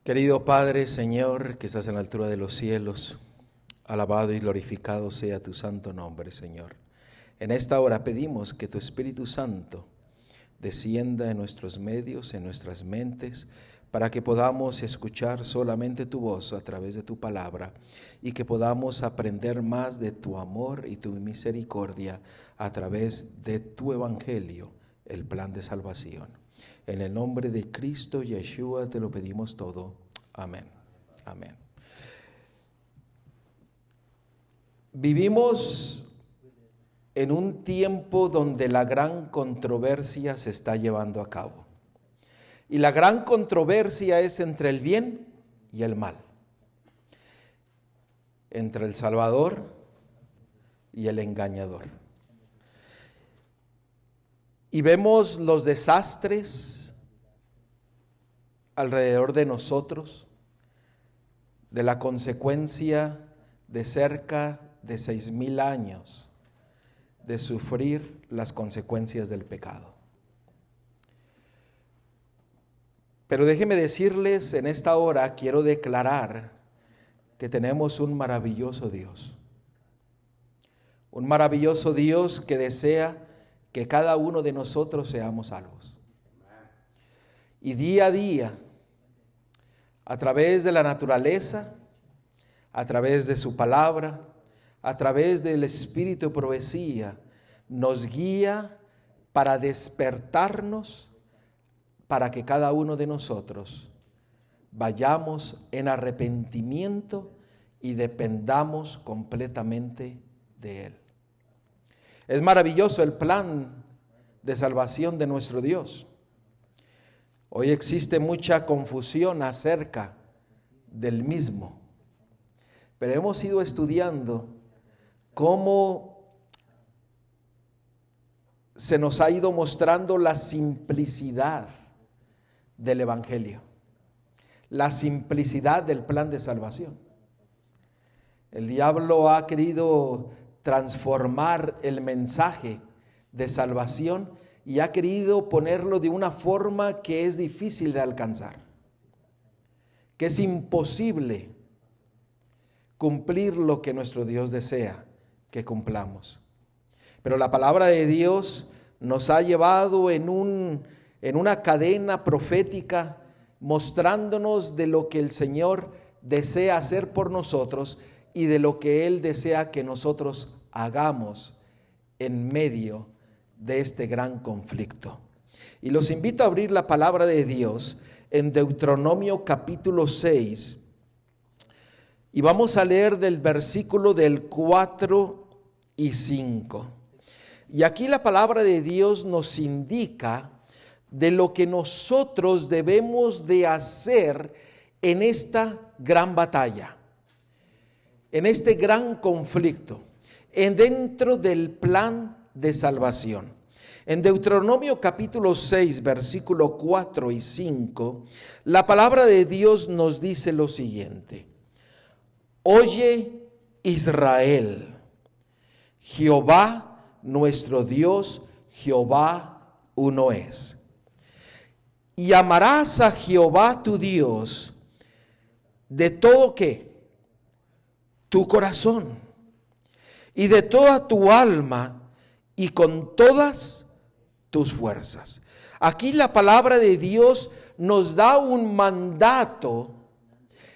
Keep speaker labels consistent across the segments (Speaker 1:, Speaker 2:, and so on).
Speaker 1: Querido Padre, Señor, que estás en la altura de los cielos, alabado y glorificado sea tu santo nombre, Señor. En esta hora pedimos que tu Espíritu Santo descienda en nuestros medios, en nuestras mentes, para que podamos escuchar solamente tu voz a través de tu palabra y que podamos aprender más de tu amor y tu misericordia a través de tu evangelio, el plan de salvación. En el nombre de Cristo Yeshua te lo pedimos todo. Amén. Amén. Vivimos en un tiempo donde la gran controversia se está llevando a cabo. Y la gran controversia es entre el bien y el mal, entre el Salvador y el engañador. Y vemos los desastres alrededor de nosotros, de la consecuencia de cerca de 6,000 años de sufrir las consecuencias del pecado. Pero déjenme decirles, en esta hora quiero declarar que tenemos un maravilloso Dios. Un maravilloso Dios que desea que cada uno de nosotros seamos salvos. Y día a día, a través de la naturaleza, a través de su palabra, a través del espíritu de profecía, nos guía para despertarnos, para que cada uno de nosotros vayamos en arrepentimiento y dependamos completamente de Él. Es maravilloso el plan de salvación de nuestro Dios. Hoy existe mucha confusión acerca del mismo, pero hemos ido estudiando cómo se nos ha ido mostrando la simplicidad del Evangelio, la simplicidad del plan de salvación. El diablo ha querido transformar el mensaje de salvación y ha querido ponerlo de una forma que es difícil de alcanzar, que es imposible cumplir lo que nuestro Dios desea que cumplamos. Pero la palabra de Dios nos ha llevado en una cadena profética, mostrándonos de lo que el Señor desea hacer por nosotros y de lo que Él desea que nosotros hagamos en medio de este gran conflicto. Y los invito a abrir la palabra de Dios en Deuteronomio capítulo 6, y vamos a leer del versículo del 4 y 5. Y aquí la palabra de Dios nos indica de lo que nosotros debemos de hacer en esta gran batalla, en este gran conflicto, dentro del plan de salvación. En Deuteronomio capítulo 6, versículo 4 y 5, la palabra de Dios nos dice lo siguiente: Oye, Israel, Jehová nuestro Dios, Jehová uno es. Y amarás a Jehová tu Dios de todo ¿qué? Tu corazón, y de toda tu alma, y con todas tus fuerzas. Aquí la palabra de Dios nos da un mandato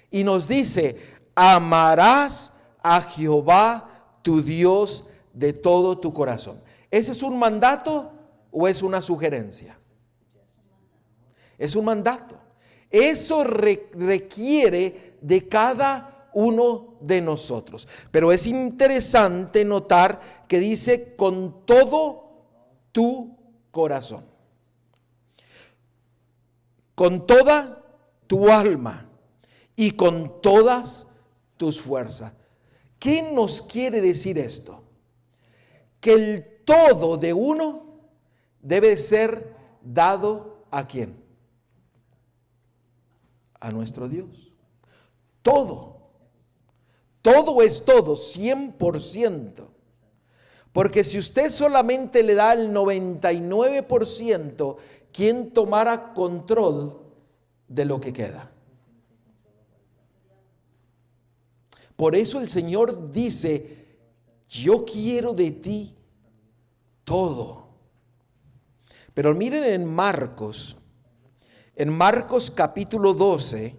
Speaker 1: y nos dice: amarás a Jehová tu Dios de todo tu corazón. ¿Ese es un mandato o es una sugerencia? Es un mandato. Eso requiere de cada uno de nosotros. Pero es interesante notar que dice con todo tu corazón, con toda tu alma y con todas tus fuerzas. ¿Qué nos quiere decir esto? Que el todo de uno debe ser dado ¿a quién? A nuestro Dios. Todo. Todo es todo, 100%. Porque si usted solamente le da el 99%, ¿quién tomará control de lo que queda? Por eso el Señor dice, yo quiero de ti todo. Pero miren en Marcos capítulo 12,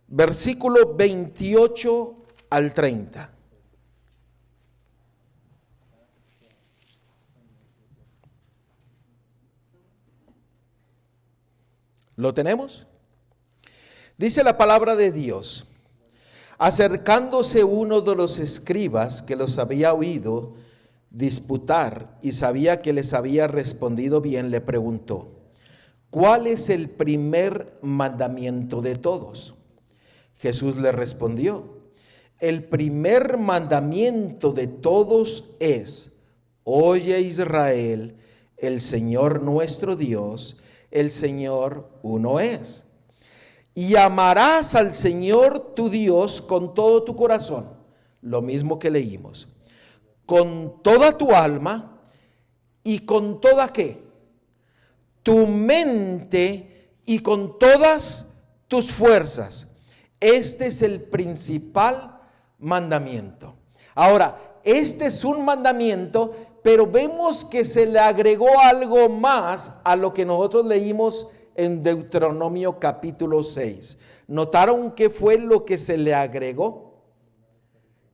Speaker 1: versículo 28 al 30. ¿Lo tenemos? Dice la palabra de Dios: acercándose uno de los escribas que los había oído disputar y sabía que les había respondido bien, le preguntó: ¿cuál es el primer mandamiento de todos? Jesús le respondió: el primer mandamiento de todos es: oye Israel, el Señor nuestro Dios, el Señor uno es. Y amarás al Señor tu Dios con todo tu corazón, lo mismo que leímos, con toda tu alma y con toda ¿qué? Tu mente y con todas tus fuerzas. Este es el principal mandamiento. Ahora, este es un mandamiento, pero vemos que se le agregó algo más a lo que nosotros leímos en Deuteronomio capítulo 6. ¿Notaron qué fue lo que se le agregó?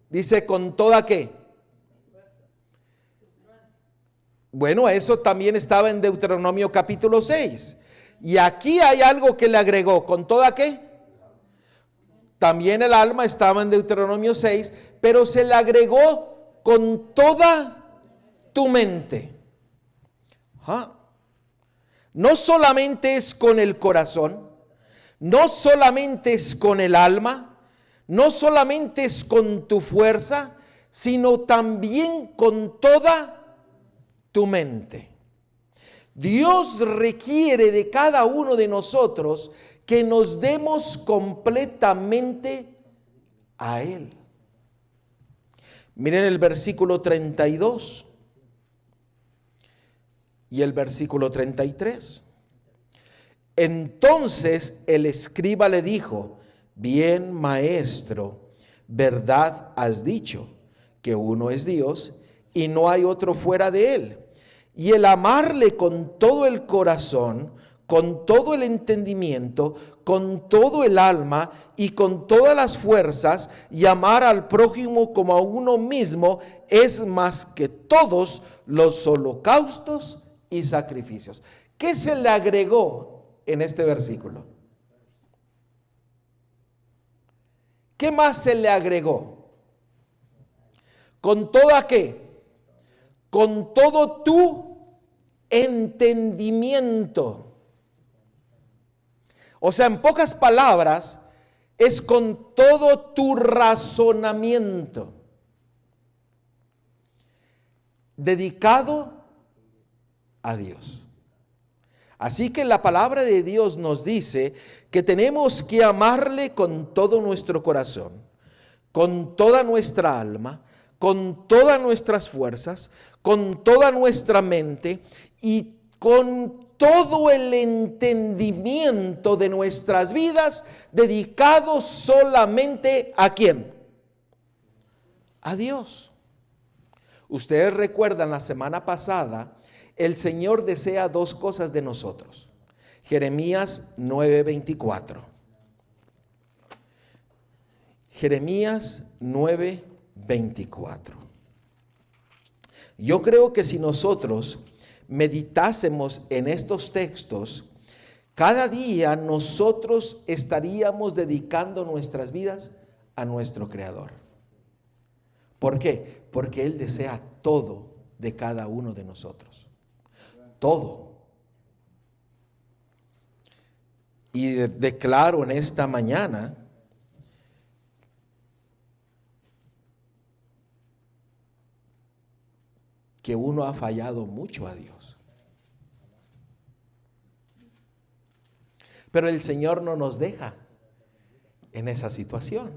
Speaker 1: Dice, ¿con toda qué? Bueno, eso también estaba en Deuteronomio capítulo 6. Y aquí hay algo que le agregó, ¿con toda qué? También el alma estaba en Deuteronomio 6, pero se le agregó con toda tu mente. ¿Ah? No solamente es con el corazón, no solamente es con el alma, no solamente es con tu fuerza, sino también con toda tu mente. Dios requiere de cada uno de nosotros que nos demos completamente a Él. Miren el versículo 32 y el versículo 33. Entonces el escriba le dijo: bien, maestro, verdad has dicho, que uno es Dios y no hay otro fuera de Él. Y el amarle con todo el corazón, con todo el entendimiento, con todo el alma y con todas las fuerzas, y amar al prójimo como a uno mismo, es más que todos los holocaustos y sacrificios. ¿Qué se le agregó en este versículo? ¿Qué más se le agregó? ¿Con toda qué? Con todo tu entendimiento. O sea, en pocas palabras, es con todo tu razonamiento dedicado a Dios. Así que la palabra de Dios nos dice que tenemos que amarle con todo nuestro corazón, con toda nuestra alma, con todas nuestras fuerzas, con toda nuestra mente y con todo el entendimiento de nuestras vidas, dedicados solamente ¿a quién? A Dios. Ustedes recuerdan la semana pasada, el Señor desea dos cosas de nosotros. Jeremías 9:24. Jeremías 9:24. Yo creo que si nosotros meditásemos en estos textos, cada día nosotros estaríamos dedicando nuestras vidas a nuestro Creador. ¿Por qué? Porque Él desea todo de cada uno de nosotros. Todo. Y declaro en esta mañana que uno ha fallado mucho a Dios. Pero el Señor no nos deja en esa situación,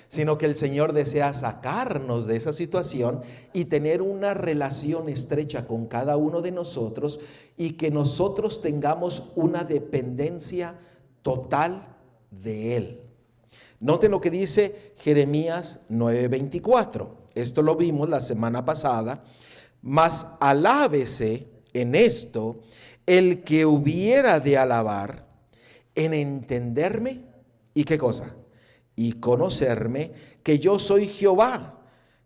Speaker 1: sino que el Señor desea sacarnos de esa situación y tener una relación estrecha con cada uno de nosotros y que nosotros tengamos una dependencia total de Él. Noten lo que dice Jeremías 9:24. Esto lo vimos la semana pasada. Mas alábese en esto el que hubiera de alabar en entenderme. ¿Y qué cosa? Y conocerme que yo soy Jehová,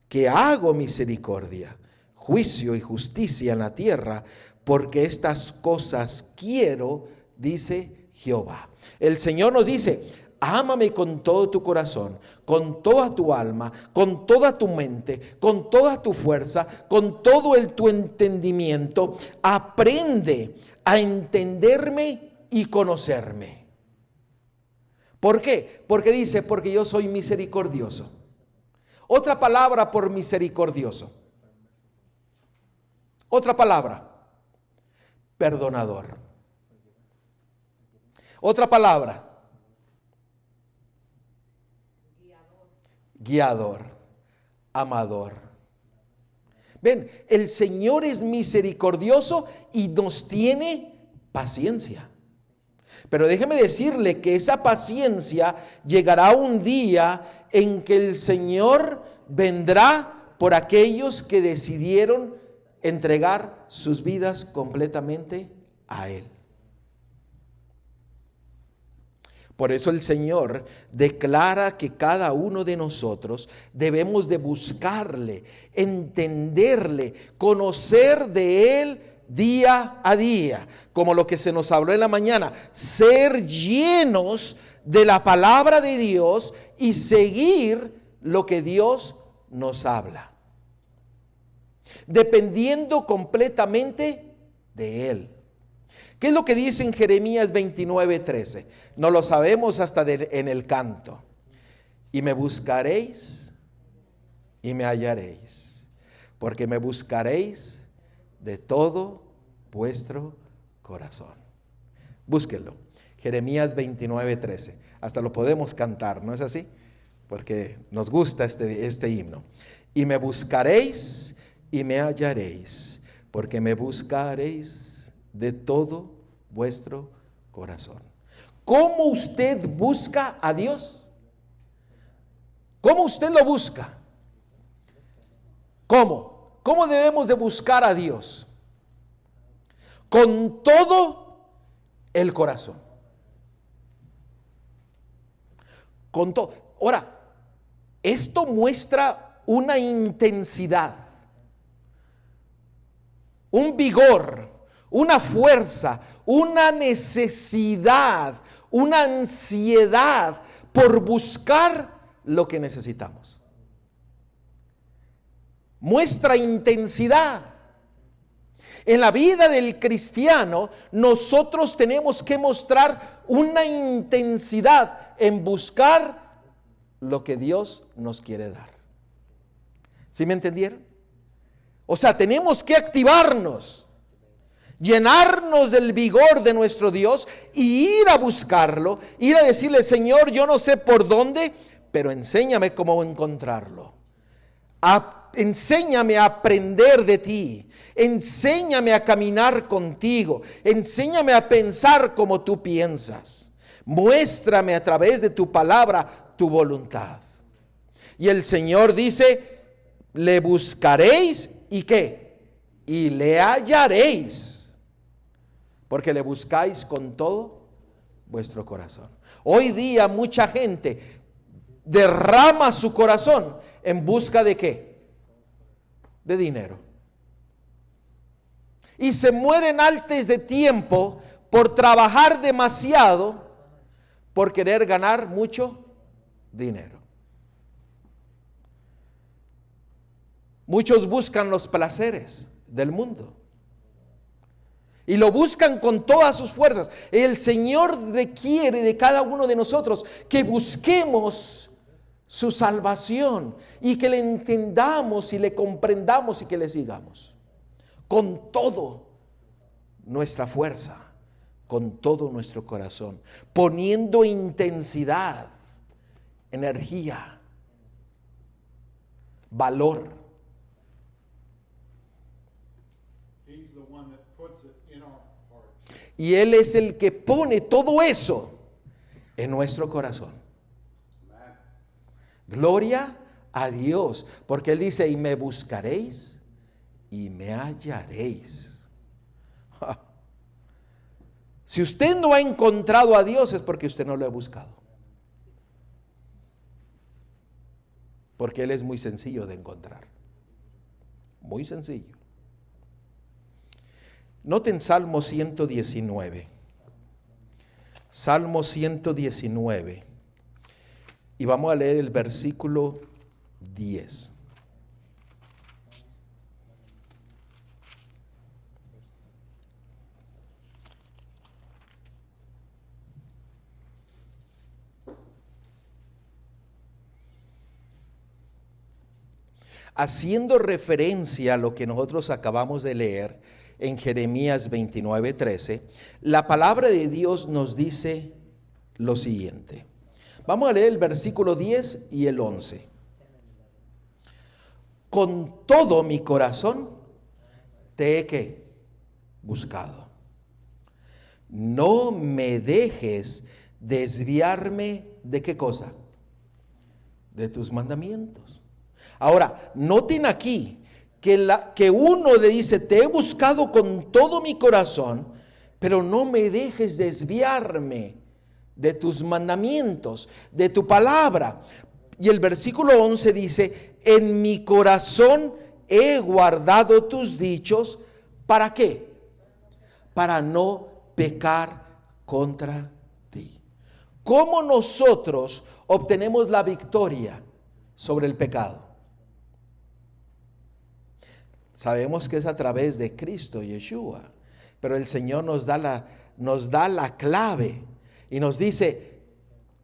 Speaker 1: que hago misericordia, juicio y justicia en la tierra, porque estas cosas quiero, dice Jehová. El Señor nos dice: ámame con todo tu corazón, con toda tu alma, con toda tu mente, con toda tu fuerza, con todo tu entendimiento. Aprende a entenderme y conocerme. ¿Por qué? Porque dice, porque yo soy misericordioso. Otra palabra por misericordioso. Otra palabra, perdonador. Otra palabra, guiador, amador. Ven, el Señor es misericordioso y nos tiene paciencia. Pero déjeme decirle que esa paciencia llegará un día en que el Señor vendrá por aquellos que decidieron entregar sus vidas completamente a Él. Por eso el Señor declara que cada uno de nosotros debemos de buscarle, entenderle, conocer de Él día a día, como lo que se nos habló en la mañana, ser llenos de la palabra de Dios y seguir lo que Dios nos habla, dependiendo completamente de Él. ¿Qué es lo que dice en Jeremías 29:13? No lo sabemos hasta en el canto. Y me buscaréis y me hallaréis, porque me buscaréis de todo vuestro corazón. Búsquenlo. Jeremías 29:13. Hasta lo podemos cantar, ¿no es así? Porque nos gusta este himno. Y me buscaréis y me hallaréis, porque me buscaréis de todo vuestro corazón. ¿Cómo usted busca a Dios? ¿Cómo usted lo busca? ¿Cómo? ¿Cómo debemos de buscar a Dios? Con todo el corazón. Con todo. Ahora, esto muestra una intensidad, un vigor, una fuerza, una necesidad, una ansiedad por buscar lo que necesitamos. Muestra intensidad. En la vida del cristiano, nosotros tenemos que mostrar una intensidad en buscar lo que Dios nos quiere dar. ¿Sí me entendieron? O sea, tenemos que activarnos, llenarnos del vigor de nuestro Dios y ir a buscarlo, ir a decirle: Señor, yo no sé por dónde, pero enséñame cómo encontrarlo. Enséñame a aprender de ti. Enséñame a caminar contigo. Enséñame a pensar como tú piensas. Muéstrame a través de tu palabra tu voluntad. Y el Señor dice: le buscaréis y ¿qué? Y le hallaréis, porque le buscáis con todo vuestro corazón. Hoy día mucha gente derrama su corazón en busca de ¿qué? De dinero. Y se mueren antes de tiempo por trabajar demasiado, por querer ganar mucho dinero. Muchos buscan los placeres del mundo y lo buscan con todas sus fuerzas. El Señor requiere de cada uno de nosotros que busquemos su salvación y que le entendamos y le comprendamos y que le sigamos con todo nuestra fuerza, con todo nuestro corazón, poniendo intensidad, energía valor.
Speaker 2: He's the one that puts it in our hearts.
Speaker 1: Y Él es el que pone todo eso en nuestro corazón. Gloria a Dios, porque Él dice, y me buscaréis y me hallaréis. Ja. Si usted no ha encontrado a Dios es porque usted no lo ha buscado. Porque Él es muy sencillo de encontrar. Muy sencillo. Noten Salmo 119. Salmo 119. Y vamos a leer el versículo 10. Haciendo referencia a lo que nosotros acabamos de leer en Jeremías 29:13, la palabra de Dios nos dice lo siguiente. Vamos a leer el versículo 10 y el 11. Con todo mi corazón te he ¿qué? Buscado. No me dejes desviarme de ¿qué cosa? De tus mandamientos. Ahora, noten aquí que uno le dice, te he buscado con todo mi corazón, pero no me dejes desviarme de tus mandamientos, de tu palabra. Y el versículo 11 dice, en mi corazón he guardado tus dichos, ¿para qué? Para no pecar contra ti. ¿Cómo nosotros obtenemos la victoria sobre el pecado? Sabemos que es a través de Cristo, Yeshua, pero el Señor nos da la clave y nos dice,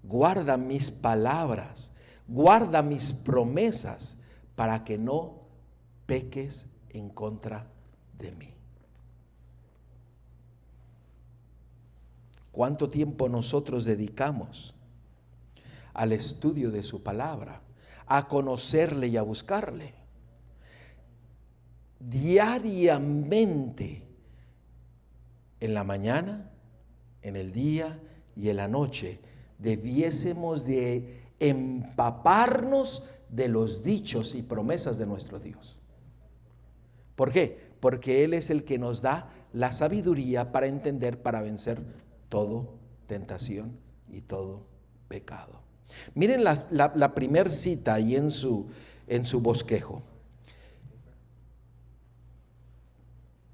Speaker 1: guarda mis palabras, guarda mis promesas para que no peques en contra de mí. ¿Cuánto tiempo nosotros dedicamos al estudio de su palabra, a conocerle y a buscarle? Diariamente, en la mañana, en el día y en la noche, debiésemos de empaparnos de los dichos y promesas de nuestro Dios. ¿Por qué? Porque Él es el que nos da la sabiduría para entender, para vencer toda tentación y todo pecado. Miren la primer cita ahí en su bosquejo.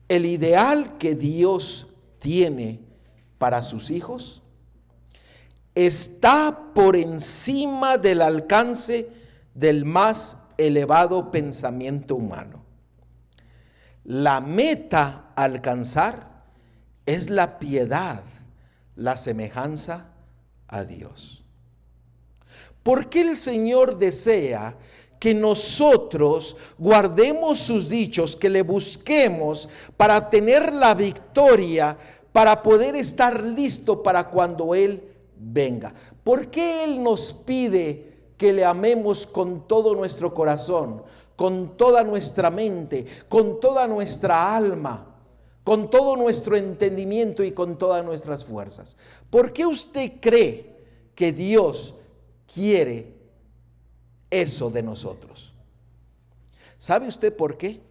Speaker 1: El ideal que Dios tiene para sus hijos está por encima del alcance del más elevado pensamiento humano. La meta a alcanzar es la piedad, la semejanza a Dios. ¿Por qué el Señor desea que nosotros guardemos sus dichos, que le busquemos para tener la victoria, para poder estar listo para cuando Él venga? ¿Por qué Él nos pide que le amemos con todo nuestro corazón, con toda nuestra mente, con toda nuestra alma, con todo nuestro entendimiento y con todas nuestras fuerzas? ¿Por qué usted cree que Dios quiere eso de nosotros? ¿Sabe usted por qué?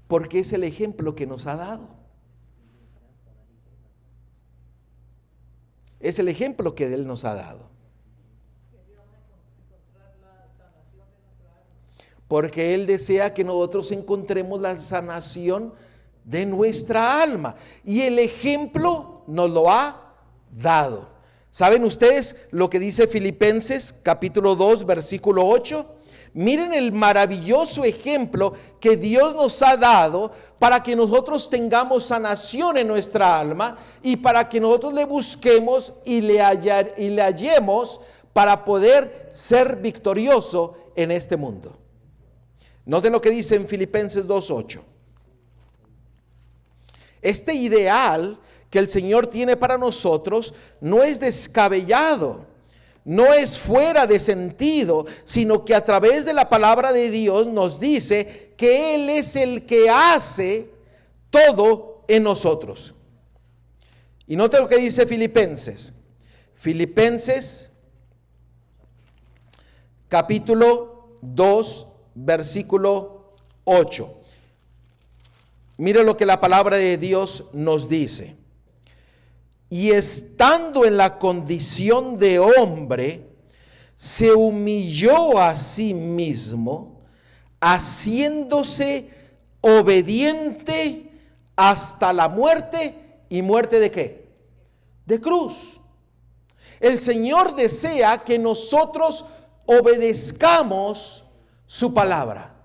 Speaker 1: Porque es el ejemplo que nos ha dado. Es el ejemplo que Él nos ha dado. Porque Él desea que nosotros encontremos la sanación de nuestra alma. Y el ejemplo nos lo ha dado. ¿Saben ustedes lo que dice Filipenses capítulo 2 versículo 8? Miren el maravilloso ejemplo que Dios nos ha dado para que nosotros tengamos sanación en nuestra alma y para que nosotros le busquemos y le hallemos para poder ser victorioso en este mundo. Noten lo que dice en Filipenses 2:8. Este ideal que el Señor tiene para nosotros no es descabellado, no es fuera de sentido, sino que a través de la palabra de Dios nos dice que Él es el que hace todo en nosotros. Y note lo que dice Filipenses. Filipenses capítulo 2, versículo 8. Mire lo que la palabra de Dios nos dice. Y estando en la condición de hombre, se humilló a sí mismo, haciéndose obediente hasta la muerte. ¿Y muerte de qué? De cruz. El Señor desea que nosotros obedezcamos su palabra.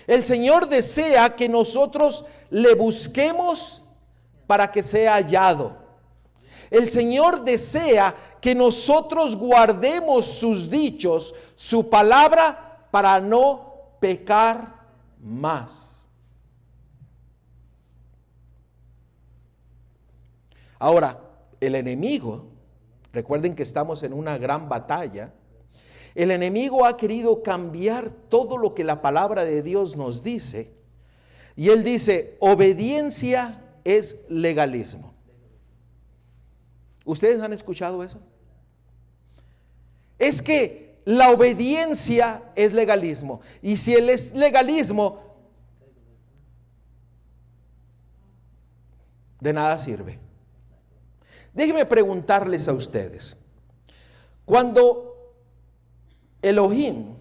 Speaker 1: El Señor desea que nosotros le busquemos para que sea hallado. El Señor desea que nosotros guardemos sus dichos, su palabra, para no pecar más. Ahora, el enemigo, recuerden que estamos en una gran batalla. El enemigo ha querido cambiar todo lo que la palabra de Dios nos dice. Y él dice, obediencia es legalismo. ¿Ustedes han escuchado eso? Es que la obediencia es legalismo. Y si él es legalismo, de nada sirve. Déjenme preguntarles a ustedes. Cuando Elohim,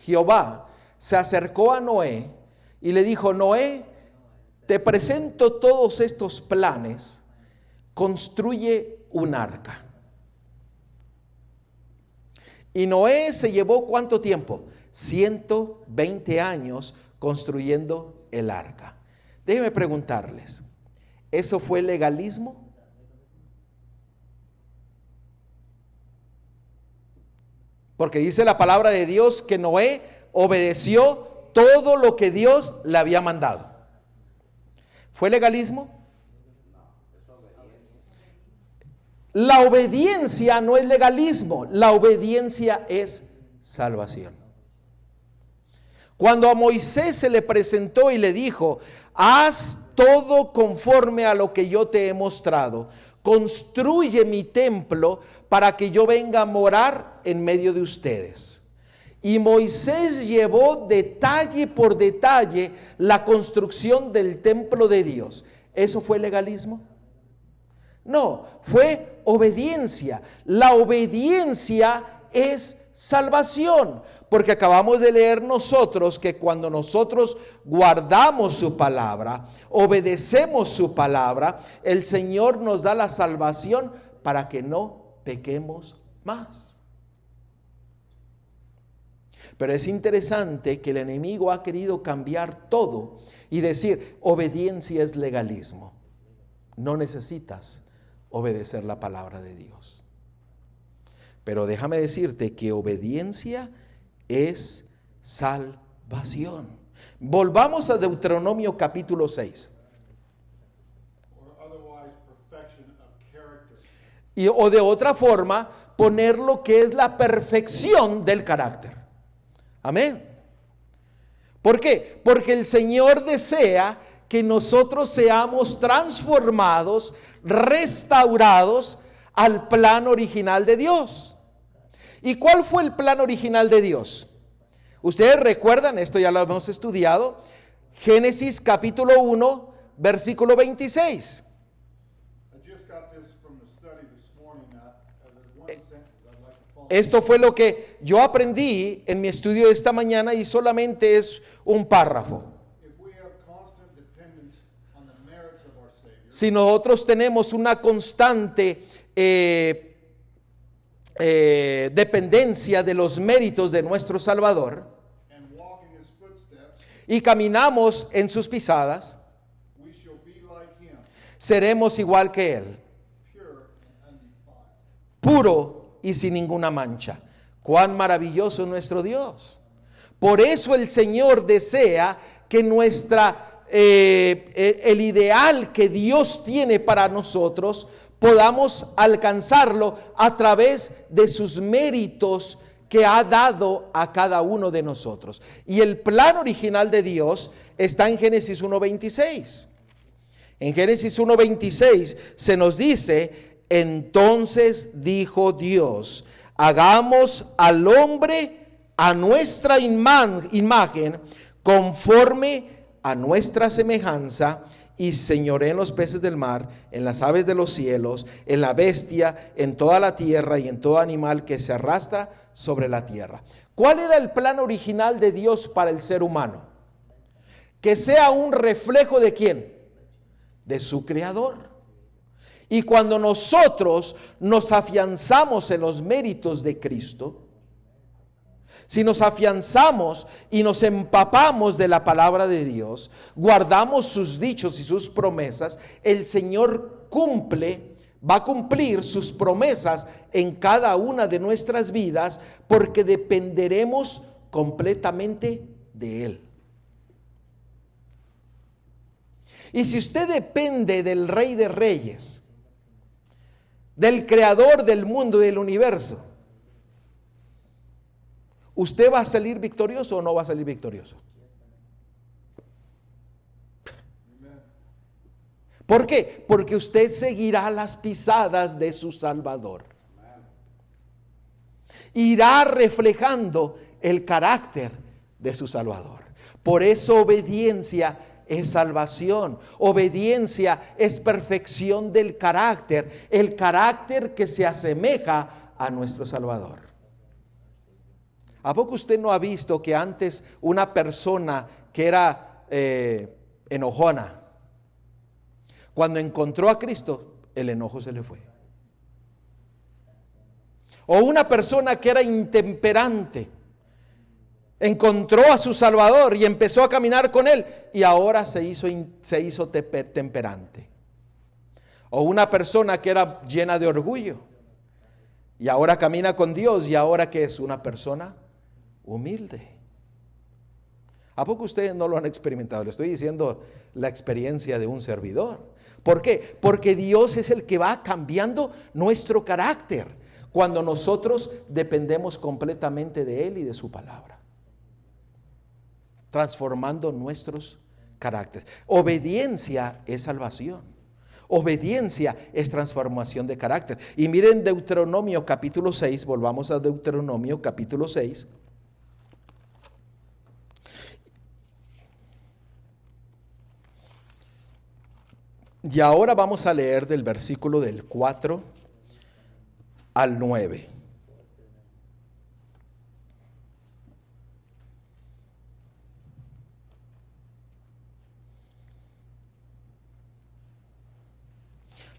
Speaker 1: Jehová, se acercó a Noé y le dijo, Noé, te presento todos estos planes, construye un arca. Y Noé se llevó ¿cuánto tiempo? 120 años construyendo el arca. Déjenme preguntarles, ¿eso fue legalismo? Porque dice la palabra de Dios que Noé obedeció todo lo que Dios le había mandado. ¿Fue legalismo? La obediencia no es legalismo, la obediencia es salvación. Cuando a Moisés se le presentó y le dijo, haz todo conforme a lo que yo te he mostrado, construye mi templo para que yo venga a morar en medio de ustedes. Y Moisés llevó detalle por detalle la construcción del templo de Dios. ¿Eso fue legalismo? No, fue obediencia. La obediencia es salvación, porque acabamos de leer nosotros que cuando nosotros guardamos su palabra, obedecemos su palabra, el Señor nos da la salvación para que no pequemos más. Pero es interesante que el enemigo ha querido cambiar todo y decir, obediencia es legalismo. No necesitas obedecer la palabra de Dios. Pero déjame decirte que obediencia es salvación. Volvamos a Deuteronomio capítulo 6. O de otra forma, poner lo que es la perfección del carácter. Amén. ¿Por qué? Porque el Señor desea que nosotros seamos transformados, restaurados al plan original de Dios. ¿Y cuál fue el plan original de Dios? Ustedes recuerdan, esto ya lo hemos estudiado, Génesis capítulo 1, versículo 26. Esto fue lo que yo aprendí en mi estudio de esta mañana y solamente es un párrafo. Si nosotros tenemos una constante dependencia de los méritos de nuestro Salvador y caminamos en sus pisadas, seremos igual que Él, puro y sin ninguna mancha. Cuán maravilloso es nuestro Dios. Por eso el Señor desea que el ideal que Dios tiene para nosotros podamos alcanzarlo a través de sus méritos que ha dado a cada uno de nosotros. Y el plan original de Dios está en Génesis 1:26. En Génesis 1:26 se nos dice: entonces dijo Dios, hagamos al hombre a nuestra imagen, conforme a nuestra semejanza, y señoree en los peces del mar, en las aves de los cielos, en la bestia, en toda la tierra y en todo animal que se arrastra sobre la tierra. ¿Cuál era el plan original de Dios para el ser humano? Que sea un reflejo ¿de quién? De su Creador. Y cuando nosotros nos afianzamos en los méritos de Cristo, si nos afianzamos y nos empapamos de la palabra de Dios, guardamos sus dichos y sus promesas, el Señor va a cumplir sus promesas en cada una de nuestras vidas, porque dependeremos completamente de Él. Y si usted depende del Rey de Reyes, del Creador del mundo y del universo, ¿usted va a salir victorioso o no va a salir victorioso? ¿Por qué? Porque usted seguirá las pisadas de su Salvador. Irá reflejando el carácter de su Salvador. Por eso obediencia es salvación. Obediencia es perfección del carácter. El carácter que se asemeja a nuestro Salvador. ¿A poco usted no ha visto que antes una persona que era enojona, cuando encontró a Cristo, el enojo se le fue? O una persona que era intemperante, encontró a su Salvador y empezó a caminar con Él, y ahora se hizo temperante. O una persona que era llena de orgullo, y ahora camina con Dios, y ahora que es una persona humilde. ¿A poco ustedes no lo han experimentado? Le estoy diciendo la experiencia de un servidor. ¿Por qué? Porque Dios es el que va cambiando nuestro carácter cuando nosotros dependemos completamente de Él y de su palabra, transformando nuestros caracteres. Obediencia es salvación. Obediencia es transformación de carácter. Y miren Deuteronomio capítulo 6, volvamos a Deuteronomio capítulo 6. Y ahora vamos a leer del versículo del 4 al 9.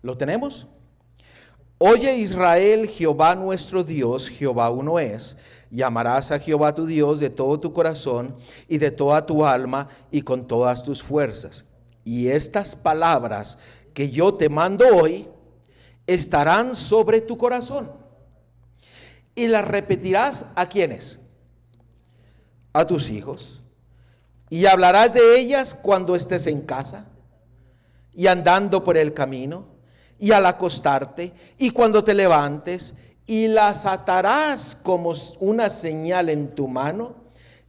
Speaker 1: ¿Lo tenemos? Oye Israel, Jehová nuestro Dios, Jehová uno es. Y amarás a Jehová tu Dios de todo tu corazón y de toda tu alma y con todas tus fuerzas. Y estas palabras que yo te mando hoy estarán sobre tu corazón. Y las repetirás ¿a quiénes? A tus hijos. Y hablarás de ellas cuando estés en casa y andando por el camino y al acostarte y cuando te levantes, y las atarás como una señal en tu mano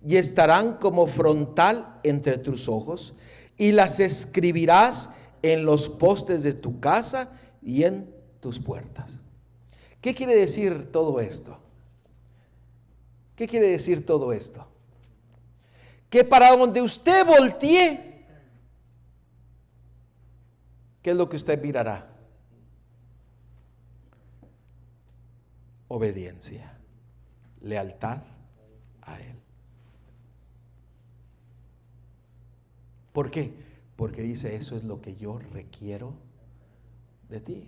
Speaker 1: y estarán como frontal entre tus ojos, y las escribirás en los postes de tu casa y en tus puertas. ¿Qué quiere decir todo esto? ¿Qué quiere decir todo esto? Que para donde usted voltee, ¿qué es lo que usted mirará? Obediencia, lealtad a Él. ¿Por qué? Porque dice, eso es lo que yo requiero de ti.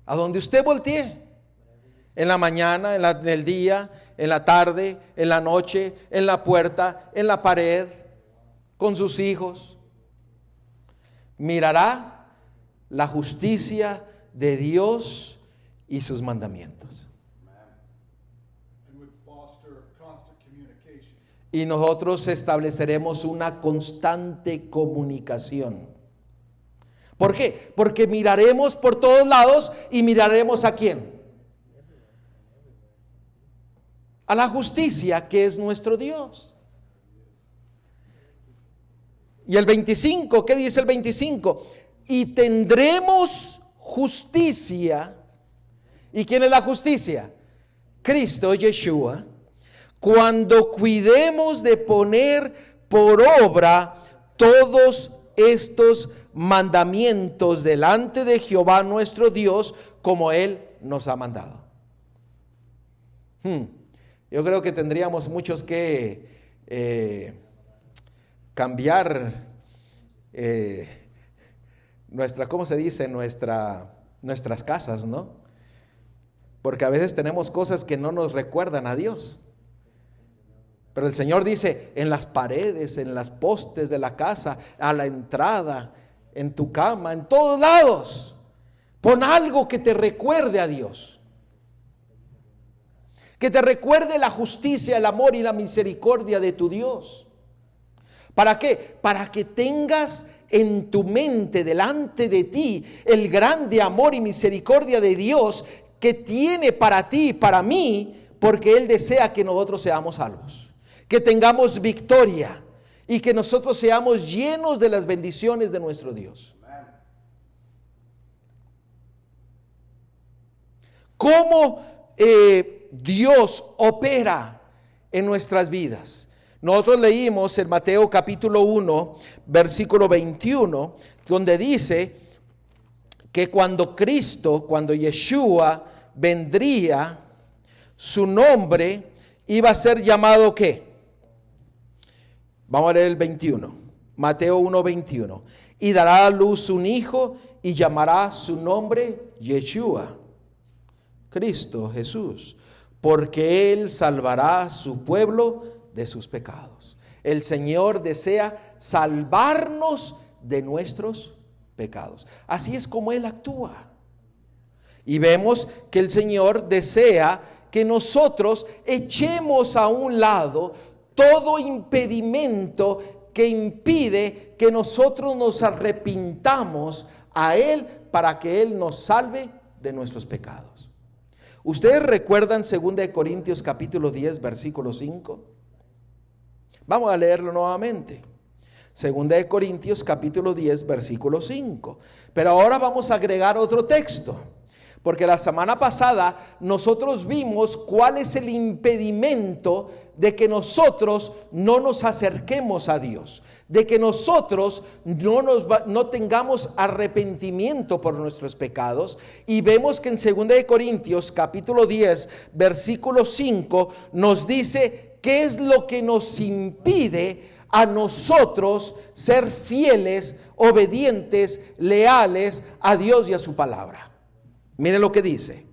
Speaker 1: A donde usted voltee, en la mañana, en el día, en la tarde, en la noche, en la puerta, en la pared, con sus hijos, mirará la justicia de Dios y sus mandamientos. Y nosotros estableceremos una constante comunicación. ¿Por qué? Porque miraremos por todos lados y miraremos ¿a quién? A la justicia, que es nuestro Dios. Y el 25, ¿qué dice el 25? Y tendremos justicia. ¿Y quién es la justicia? Cristo Yeshua. Cuando cuidemos de poner por obra todos estos mandamientos delante de Jehová nuestro Dios, como Él nos ha mandado. Yo creo que tendríamos muchos que cambiar ¿cómo se dice? Nuestras casas, ¿no? Porque a veces tenemos cosas que no nos recuerdan a Dios. Pero el Señor dice, en las paredes, en las postes de la casa, a la entrada, en tu cama, en todos lados, pon algo que te recuerde a Dios. Que te recuerde la justicia, el amor y la misericordia de tu Dios. ¿Para qué? Para que tengas en tu mente, delante de ti, el grande amor y misericordia de Dios que tiene para ti y para mí, porque Él desea que nosotros seamos salvos, que tengamos victoria y que nosotros seamos llenos de las bendiciones de nuestro Dios. ¿Cómo Dios opera en nuestras vidas? Nosotros leímos en Mateo capítulo 1, versículo 21, donde dice que cuando Yeshua vendría, su nombre iba a ser llamado ¿qué? Vamos a leer el 21, Mateo 1, 21. Y dará a luz un hijo y llamará su nombre Yeshua, Cristo Jesús, porque Él salvará a su pueblo de sus pecados. El Señor desea salvarnos de nuestros pecados. Así es como Él actúa. Y vemos que el Señor desea que nosotros echemos a un lado todo impedimento que impide que nosotros nos arrepintamos a Él para que Él nos salve de nuestros pecados. ¿Ustedes recuerdan 2 Corintios capítulo 10 versículo 5? Vamos a leerlo nuevamente. 2 Corintios capítulo 10 versículo 5. Pero ahora vamos a agregar otro texto, porque la semana pasada nosotros vimos cuál es el impedimento de que nosotros no nos acerquemos a Dios, de que nosotros no tengamos arrepentimiento por nuestros pecados. Y vemos que en 2 Corintios capítulo 10 versículo 5 nos dice qué es lo que nos impide a nosotros ser fieles, obedientes, leales a Dios y a su palabra. Miren lo que dice: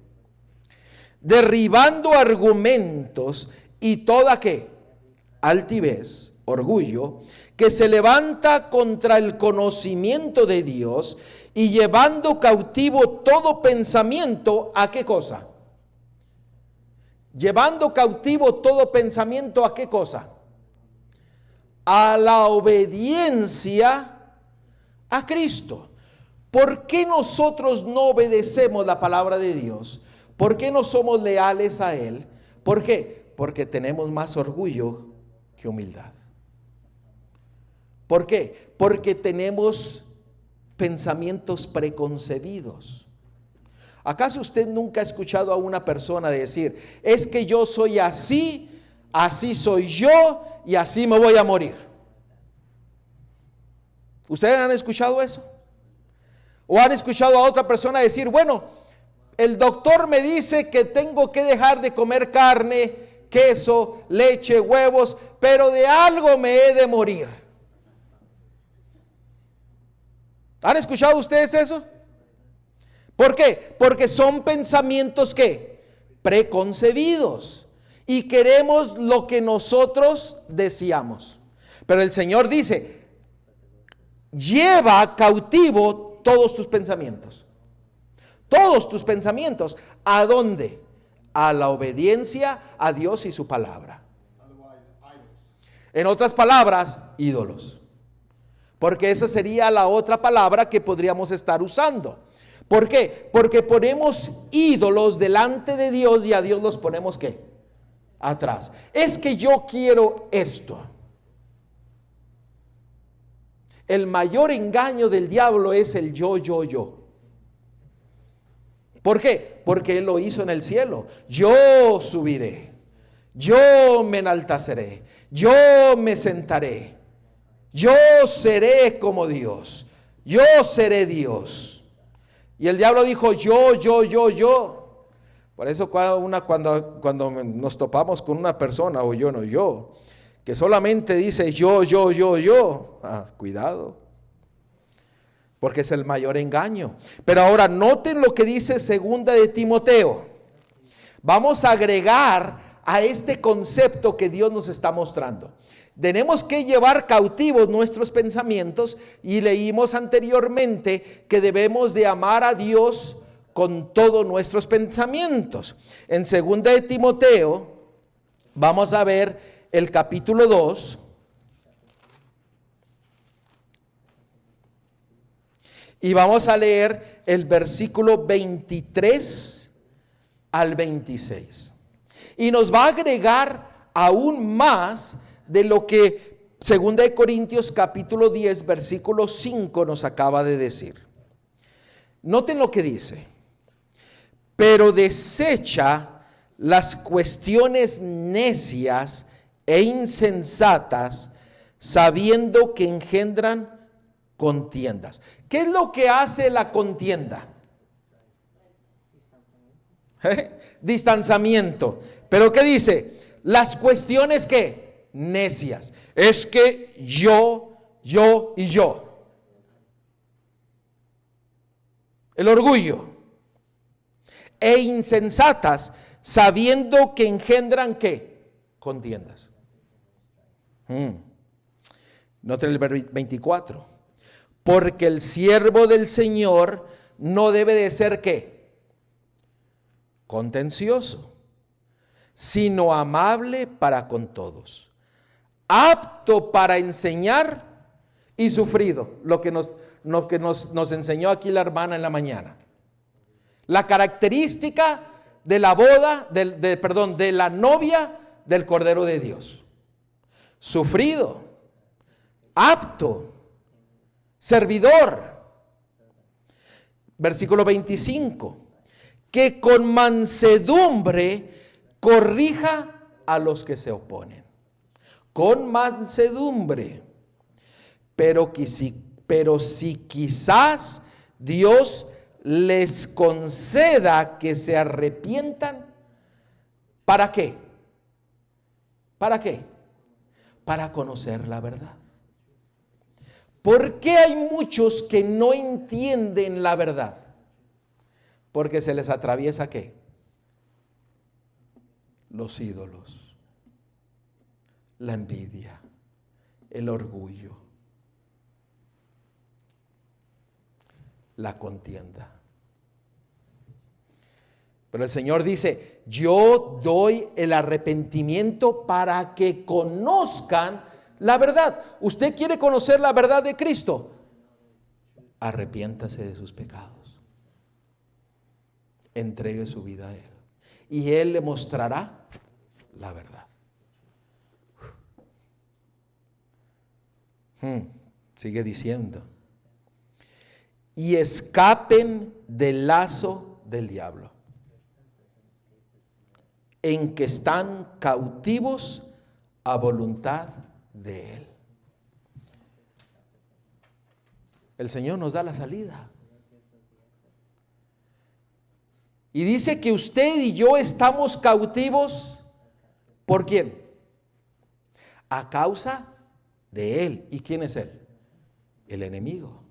Speaker 1: derribando argumentos y toda ¿qué? Altivez, orgullo, que se levanta contra el conocimiento de Dios, y llevando cautivo todo pensamiento ¿a qué cosa? Llevando cautivo todo pensamiento ¿a qué cosa? A la obediencia a Cristo. ¿Por qué nosotros no obedecemos la palabra de Dios? ¿Por qué no somos leales a Él? ¿Por qué? Porque tenemos más orgullo que humildad. ¿Por qué? Porque tenemos pensamientos preconcebidos. ¿Acaso usted nunca ha escuchado a una persona decir: es que yo soy así, así soy yo y así me voy a morir? ¿Ustedes han escuchado eso? ¿O han escuchado a otra persona decir: bueno, el doctor me dice que tengo que dejar de comer carne, queso, leche, huevos, pero de algo me he de morir? ¿Han escuchado ustedes eso? ¿Por qué? Porque son pensamientos ¿qué? Preconcebidos, y queremos lo que nosotros deseamos. Pero el Señor dice: lleva cautivo todos tus pensamientos. Todos tus pensamientos. ¿A dónde? A la obediencia a Dios y su palabra. En otras palabras, ídolos. Porque esa sería la otra palabra que podríamos estar usando. ¿Por qué? Porque ponemos ídolos delante de Dios y a Dios los ponemos ¿qué? Atrás. Es que yo quiero esto. El mayor engaño del diablo es el yo. ¿Por qué? Porque Él lo hizo en el cielo. Yo subiré, yo me enalteceré, yo me sentaré, yo seré como Dios, yo seré Dios. Y el diablo dijo yo. Por eso cuando nos topamos con una persona o yo, que solamente dice yo, cuidado, porque es el mayor engaño. Pero ahora noten lo que dice segunda de Timoteo. Vamos a agregar a este concepto que Dios nos está mostrando. Tenemos que llevar cautivos nuestros pensamientos, y leímos anteriormente que debemos de amar a Dios con todos nuestros pensamientos. En segunda de Timoteo vamos a ver el capítulo 2. Y vamos a leer el versículo 23 al 26. Y nos va a agregar aún más de lo que 2 de Corintios capítulo 10 versículo 5 nos acaba de decir. Noten lo que dice. Pero desecha las cuestiones necias e insensatas, sabiendo que engendran contiendas. ¿Qué es lo que hace la contienda? Distanciamiento. ¿Pero qué dice? Las cuestiones ¿qué? Necias. Es que yo. El orgullo. E insensatas, sabiendo que engendran ¿qué? Contiendas. Noten el versículo 24. Porque el siervo del Señor no debe de ser ¿qué? Contencioso, sino amable para con todos, apto para enseñar y sufrido, lo que nos enseñó aquí la hermana en la mañana. La característica de la boda, de la novia del Cordero de Dios. Sufrido, apto, servidor. Versículo 25. Que con mansedumbre corrija a los que se oponen. Con mansedumbre. Pero si quizás Dios les conceda que se arrepientan, ¿para qué? ¿Para qué? Para conocer la verdad. ¿Por qué hay muchos que no entienden la verdad? Porque se les atraviesa ¿qué? Los ídolos, la envidia, el orgullo, la contienda. Pero el Señor dice, yo doy el arrepentimiento para que conozcan la verdad. ¿Usted quiere conocer la verdad de Cristo? Arrepiéntase de sus pecados. Entregue su vida a Él. Y Él le mostrará la verdad. Sigue diciendo. Y escapen del lazo del diablo, en que están cautivos a voluntad de Él. El Señor nos da la salida. Y dice que usted y yo estamos cautivos. ¿Por quién? A causa de Él. ¿Y quién es Él? El enemigo.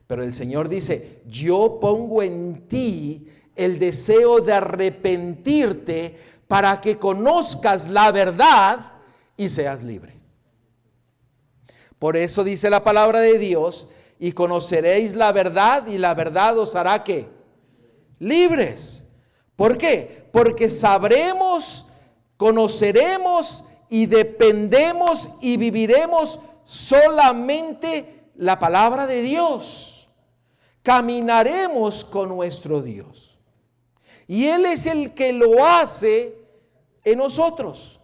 Speaker 1: Pero el Señor dice, yo pongo en ti el deseo de arrepentirte para que conozcas la verdad y seas libre. Por eso dice la palabra de Dios, y conoceréis la verdad y la verdad os hará ¿qué? Libres. ¿Por qué? Porque sabremos, conoceremos y dependemos y viviremos solamente la palabra de Dios, caminaremos con nuestro Dios. Y Él es el que lo hace en nosotros.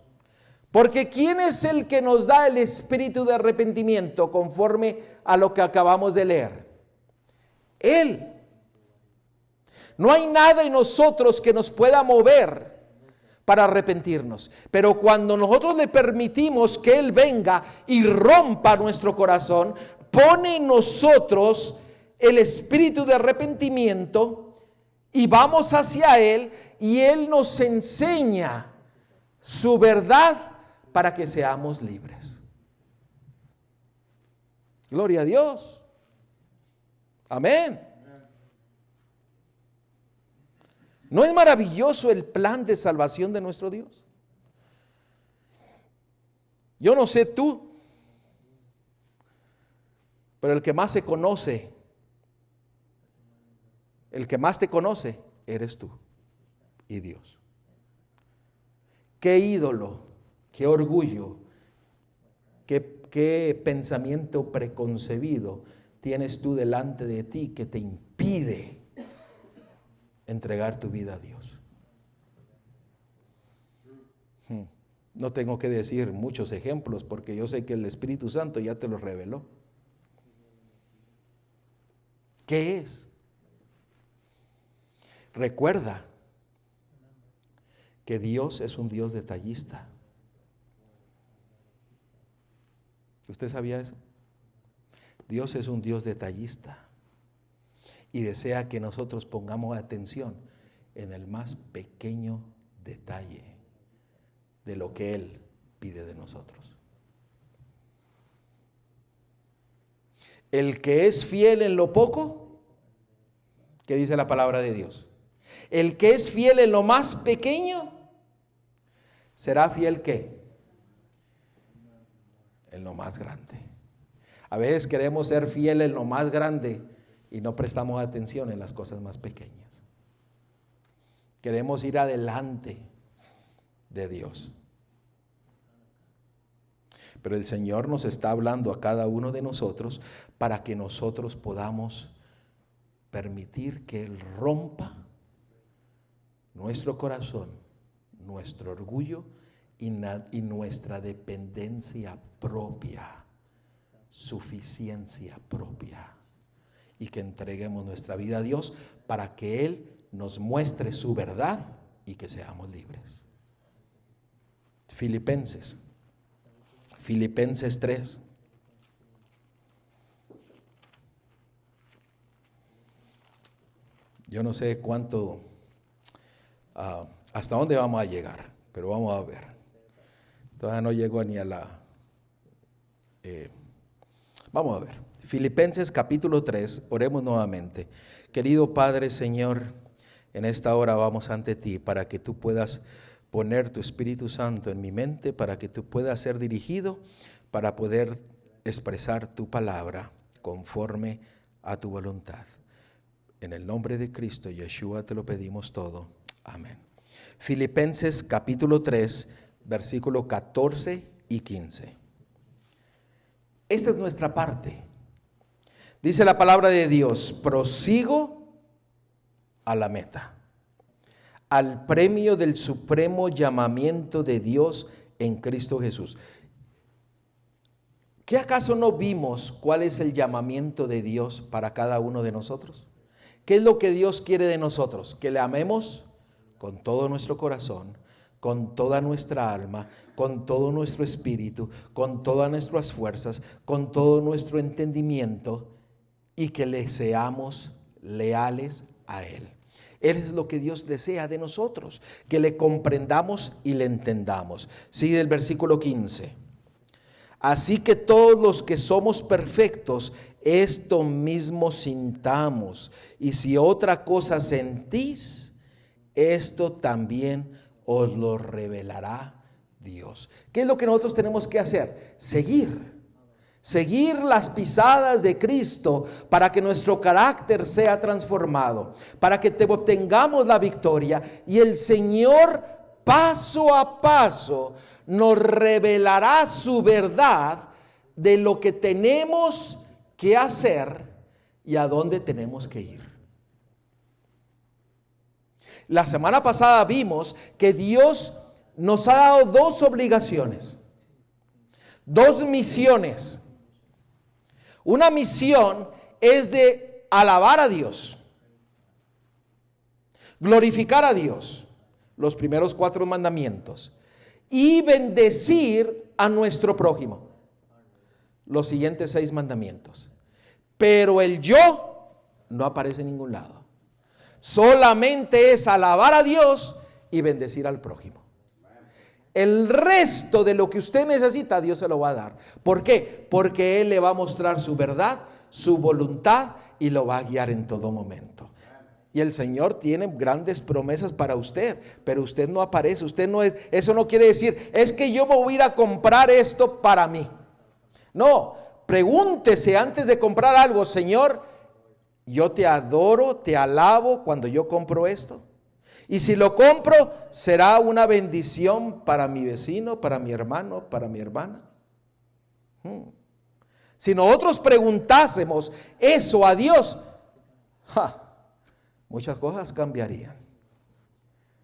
Speaker 1: Porque ¿quién es el que nos da el espíritu de arrepentimiento conforme a lo que acabamos de leer? Él. No hay nada en nosotros que nos pueda mover para arrepentirnos. Pero cuando nosotros le permitimos que Él venga y rompa nuestro corazón, pone en nosotros el espíritu de arrepentimiento y vamos hacia Él y Él nos enseña su verdad para que seamos libres. Gloria a Dios. Amén. ¿No es maravilloso el plan de salvación de nuestro Dios? Yo no sé tú, pero el que más se conoce, el que más te conoce, eres tú y Dios. Qué ídolo, qué orgullo, qué pensamiento preconcebido tienes tú delante de ti que te impide entregar tu vida a Dios. No tengo que decir muchos ejemplos porque yo sé que el Espíritu Santo ya te los reveló. ¿Qué es? Recuerda que Dios es un Dios detallista. ¿Usted sabía eso? Dios es un Dios detallista y desea que nosotros pongamos atención en el más pequeño detalle de lo que Él pide de nosotros. El que es fiel en lo poco, ¿qué dice la palabra de Dios? El que es fiel en lo más pequeño, será fiel ¿qué? En lo más grande. A veces queremos ser fieles en lo más grande y no prestamos atención en las cosas más pequeñas. Queremos ir adelante de Dios. Pero el Señor nos está hablando a cada uno de nosotros para que nosotros podamos permitir que Él rompa nuestro corazón, nuestro orgullo y nuestra dependencia propia, suficiencia propia, y que entreguemos nuestra vida a Dios para que Él nos muestre su verdad y que seamos libres. Filipenses 3. Yo no sé cuánto, hasta dónde vamos a llegar, pero vamos a ver. Todavía no llego ni a la... vamos a ver. Filipenses capítulo 3, oremos nuevamente. Querido Padre, Señor, en esta hora vamos ante ti para que tú puedas poner tu Espíritu Santo en mi mente, para que tú puedas ser dirigido, para poder expresar tu palabra conforme a tu voluntad. En el nombre de Cristo Yeshua te lo pedimos todo. Amén. Filipenses capítulo 3, versículo 14 y 15. Esta es nuestra parte. Dice la palabra de Dios: prosigo a la meta, al premio del supremo llamamiento de Dios en Cristo Jesús. ¿Qué acaso no vimos cuál es el llamamiento de Dios para cada uno de nosotros? ¿Qué es lo que Dios quiere de nosotros? Que le amemos con todo nuestro corazón, con toda nuestra alma, con todo nuestro espíritu, con todas nuestras fuerzas, con todo nuestro entendimiento, y que le seamos leales a Él. Él es lo que Dios desea de nosotros, que le comprendamos y le entendamos. Sigue el versículo 15. Así que todos los que somos perfectos, esto mismo sintamos, y si otra cosa sentís, esto también os lo revelará Dios. ¿Qué es lo que nosotros tenemos que hacer? Seguir las pisadas de Cristo para que nuestro carácter sea transformado, para que obtengamos la victoria, y el Señor paso a paso nos revelará su verdad de lo que tenemos qué hacer y a dónde tenemos que ir. La semana pasada vimos que Dios nos ha dado dos obligaciones, dos misiones. Una misión es de alabar a Dios, glorificar a Dios, los primeros 4 mandamientos, y bendecir a nuestro prójimo, los siguientes 6 mandamientos. Pero el yo no aparece en ningún lado. Solamente es alabar a Dios y bendecir al prójimo. El resto de lo que usted necesita, Dios se lo va a dar. ¿Por qué? Porque Él le va a mostrar su verdad, su voluntad y lo va a guiar en todo momento. Y el Señor tiene grandes promesas para usted, pero usted no aparece. Usted no es, eso no quiere decir, es que yo me voy a ir a comprar esto para mí. No, pregúntese antes de comprar algo, Señor, yo te adoro, te alabo cuando yo compro esto. Y si lo compro, será una bendición para mi vecino, para mi hermano, para mi hermana. Si nosotros preguntásemos eso a Dios, muchas cosas cambiarían.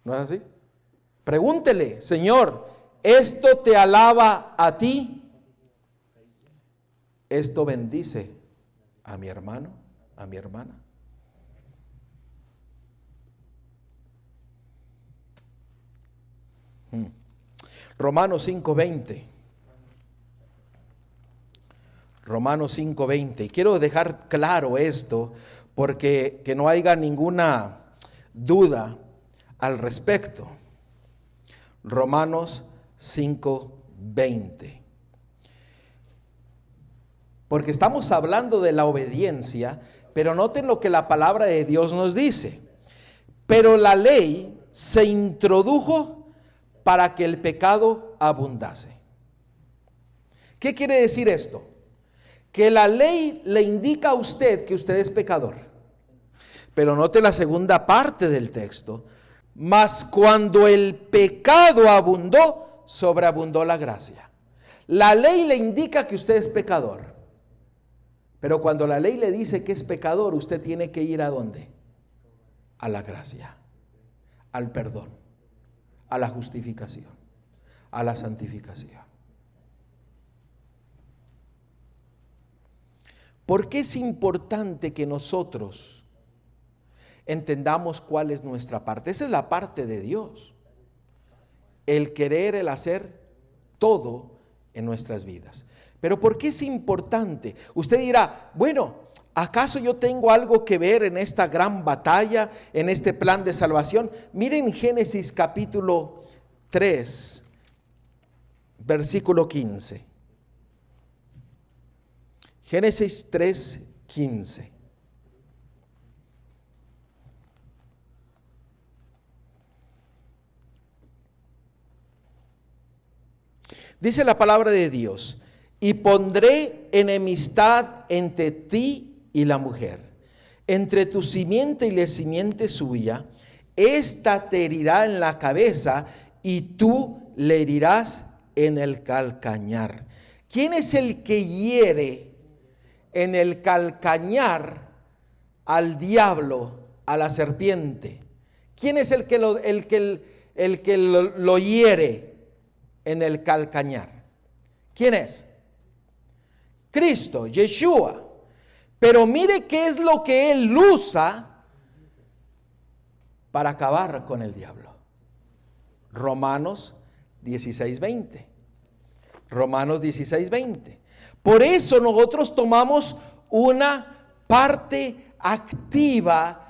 Speaker 1: ¿No es así? Pregúntele, Señor, ¿esto te alaba a ti? ¿Esto bendice a mi hermano, a mi hermana? Romanos 5:20. Romanos 5:20. Y quiero dejar claro esto porque que no haya ninguna duda al respecto. Romanos 5:20. Porque estamos hablando de la obediencia, pero noten lo que la palabra de Dios nos dice. Pero la ley se introdujo para que el pecado abundase. ¿Qué quiere decir esto? Que la ley le indica a usted que usted es pecador. Pero note la segunda parte del texto. Mas cuando el pecado abundó, sobreabundó la gracia. La ley le indica que usted es pecador. Pero cuando la ley le dice que es pecador, usted tiene que ir ¿a dónde? A la gracia, al perdón, a la justificación, a la santificación. ¿Por qué es importante que nosotros entendamos cuál es nuestra parte? Esa es la parte de Dios. El querer, el hacer todo en nuestras vidas. Pero ¿por qué es importante? Usted dirá, bueno, ¿acaso yo tengo algo que ver en esta gran batalla, en este plan de salvación? Miren Génesis capítulo 3, versículo 15. Génesis 3, 15. Dice la palabra de Dios: y pondré enemistad entre ti y la mujer, entre tu simiente y la simiente suya. Esta te herirá en la cabeza y tú le herirás en el calcañar. ¿Quién es el que hiere en el calcañar al diablo, a la serpiente? ¿Quién es el que lo hiere en el calcañar? ¿Quién es? Cristo, Yeshua. Pero mire qué es lo que Él usa para acabar con el diablo. Romanos 16:20. Romanos 16:20. Por eso nosotros tomamos una parte activa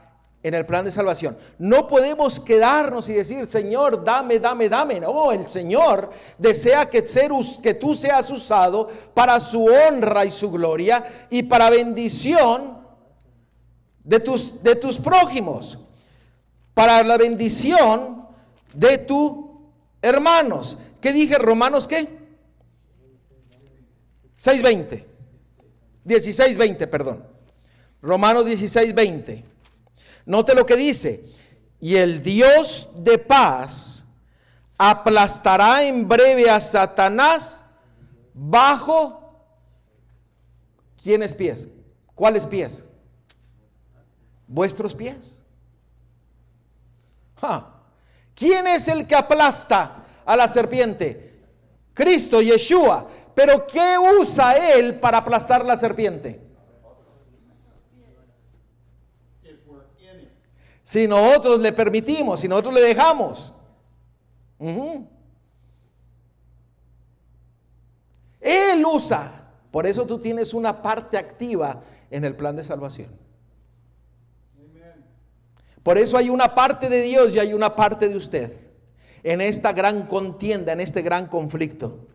Speaker 1: en el plan de salvación. No podemos quedarnos y decir, Señor, dame, dame, dame. No, el Señor desea que tú seas usado para su honra y su gloria y para bendición de tus prójimos, para la bendición de tus hermanos. ¿Qué dije? Romanos, ¿qué? 6:20. 16:20, perdón. Romanos 16:20. Note lo que dice: y el Dios de paz aplastará en breve a Satanás bajo ¿Tienes pies? ¿Cuáles pies? Vuestros pies. ¿Quién es el que aplasta a la serpiente? Cristo, Yeshua. Pero ¿qué usa él para aplastar la serpiente? Si nosotros le permitimos, si nosotros le dejamos. Él usa. Por eso tú tienes una parte activa en el plan de salvación. Por eso hay una parte de Dios y hay una parte de usted en esta gran contienda, en este gran conflicto.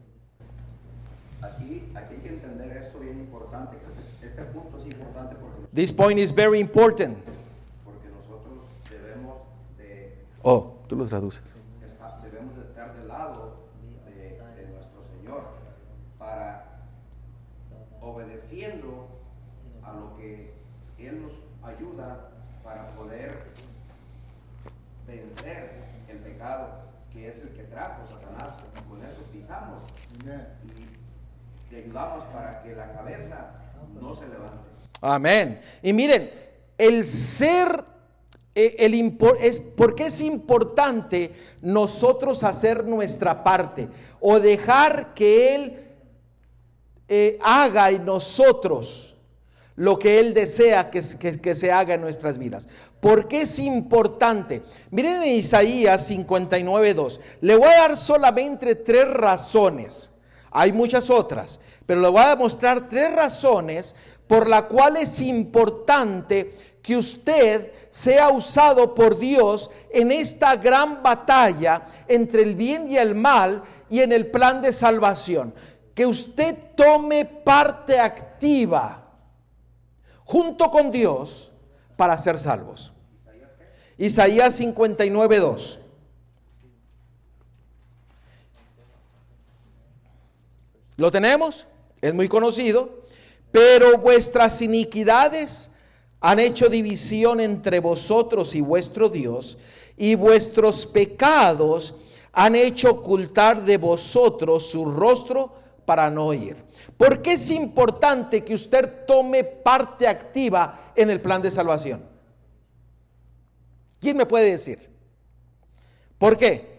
Speaker 3: Aquí hay que entender esto bien importante, que este punto es importante porque
Speaker 1: This point is very important.
Speaker 3: nosotros debemos de
Speaker 1: Tú lo traduces.
Speaker 3: debemos de estar del lado de nuestro Señor para obedeciendo a lo que Él nos ayuda para poder vencer el pecado que es el que trajo Satanás. Con eso pisamos y le ayudamos para que la cabeza no se levante.
Speaker 1: Amén. Y miren, el ser, ¿por qué es importante nosotros hacer nuestra parte? O dejar que Él haga en nosotros lo que Él desea que se haga en nuestras vidas. ¿Por qué es importante? Miren en Isaías 59:2. Le voy a dar solamente 3 razones. Hay muchas otras, pero le voy a mostrar 3 razones por las cuales es importante que usted sea usado por Dios en esta gran batalla entre el bien y el mal y en el plan de salvación. Que usted tome parte activa junto con Dios para ser salvos. Isaías 59:2. ¿Lo tenemos? Es muy conocido. Pero vuestras iniquidades han hecho división entre vosotros y vuestro Dios, y vuestros pecados han hecho ocultar de vosotros su rostro para no oír. ¿Por qué es importante que usted tome parte activa en el plan de salvación? ¿Quién me puede decir? ¿Por qué?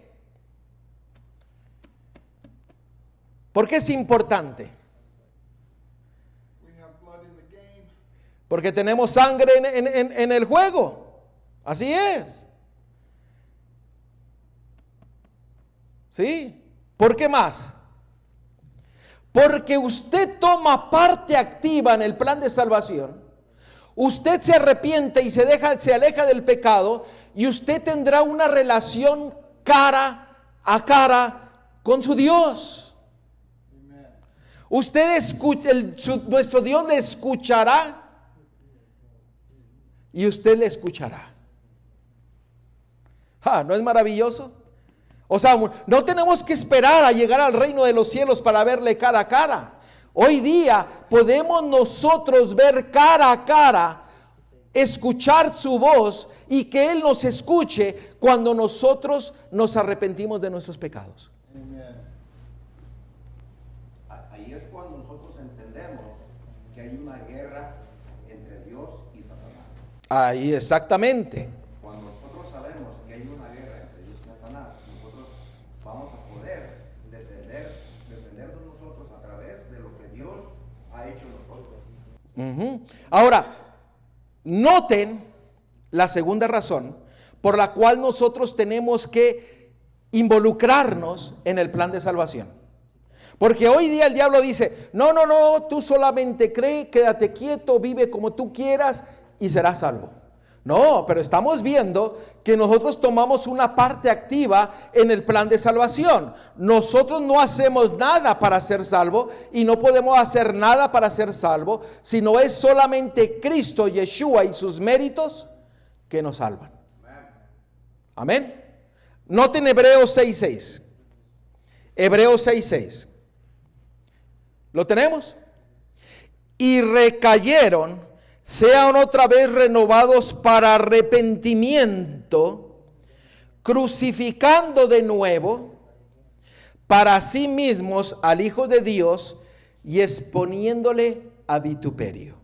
Speaker 1: ¿Por qué es importante? Porque tenemos sangre en el juego. Así es. ¿Sí? ¿Por qué más? Porque usted toma parte activa en el plan de salvación. Usted se arrepiente y se aleja del pecado, y usted tendrá una relación cara a cara con su Dios. Usted nuestro Dios le escuchará y usted le escuchará. ¿No es maravilloso? O sea, no tenemos que esperar a llegar al reino de los cielos para verle cara a cara. Hoy día podemos nosotros ver cara a cara, escuchar su voz y que Él nos escuche cuando nosotros nos arrepentimos de nuestros pecados.
Speaker 3: Ahí es cuando nosotros entendemos que hay una guerra entre Dios y Satanás.
Speaker 1: Ahí exactamente.
Speaker 3: Cuando nosotros sabemos que hay una guerra entre Dios y Satanás, nosotros vamos a poder defendernos nosotros a través de lo que Dios ha hecho en nosotros.
Speaker 1: Ahora, noten la segunda razón por la cual nosotros tenemos que involucrarnos en el plan de salvación. Porque hoy día el diablo dice, no, tú solamente cree, quédate quieto, vive como tú quieras y serás salvo. No, pero estamos viendo que nosotros tomamos una parte activa en el plan de salvación. Nosotros no hacemos nada para ser salvo y no podemos hacer nada para ser salvo, sino es solamente Cristo, Yeshua y sus méritos que nos salvan. Amén. Noten Hebreos 6:6. Hebreos 6:6. ¿Lo tenemos? Y recayeron, sean otra vez renovados para arrepentimiento, crucificando de nuevo para sí mismos al Hijo de Dios y exponiéndole a vituperio.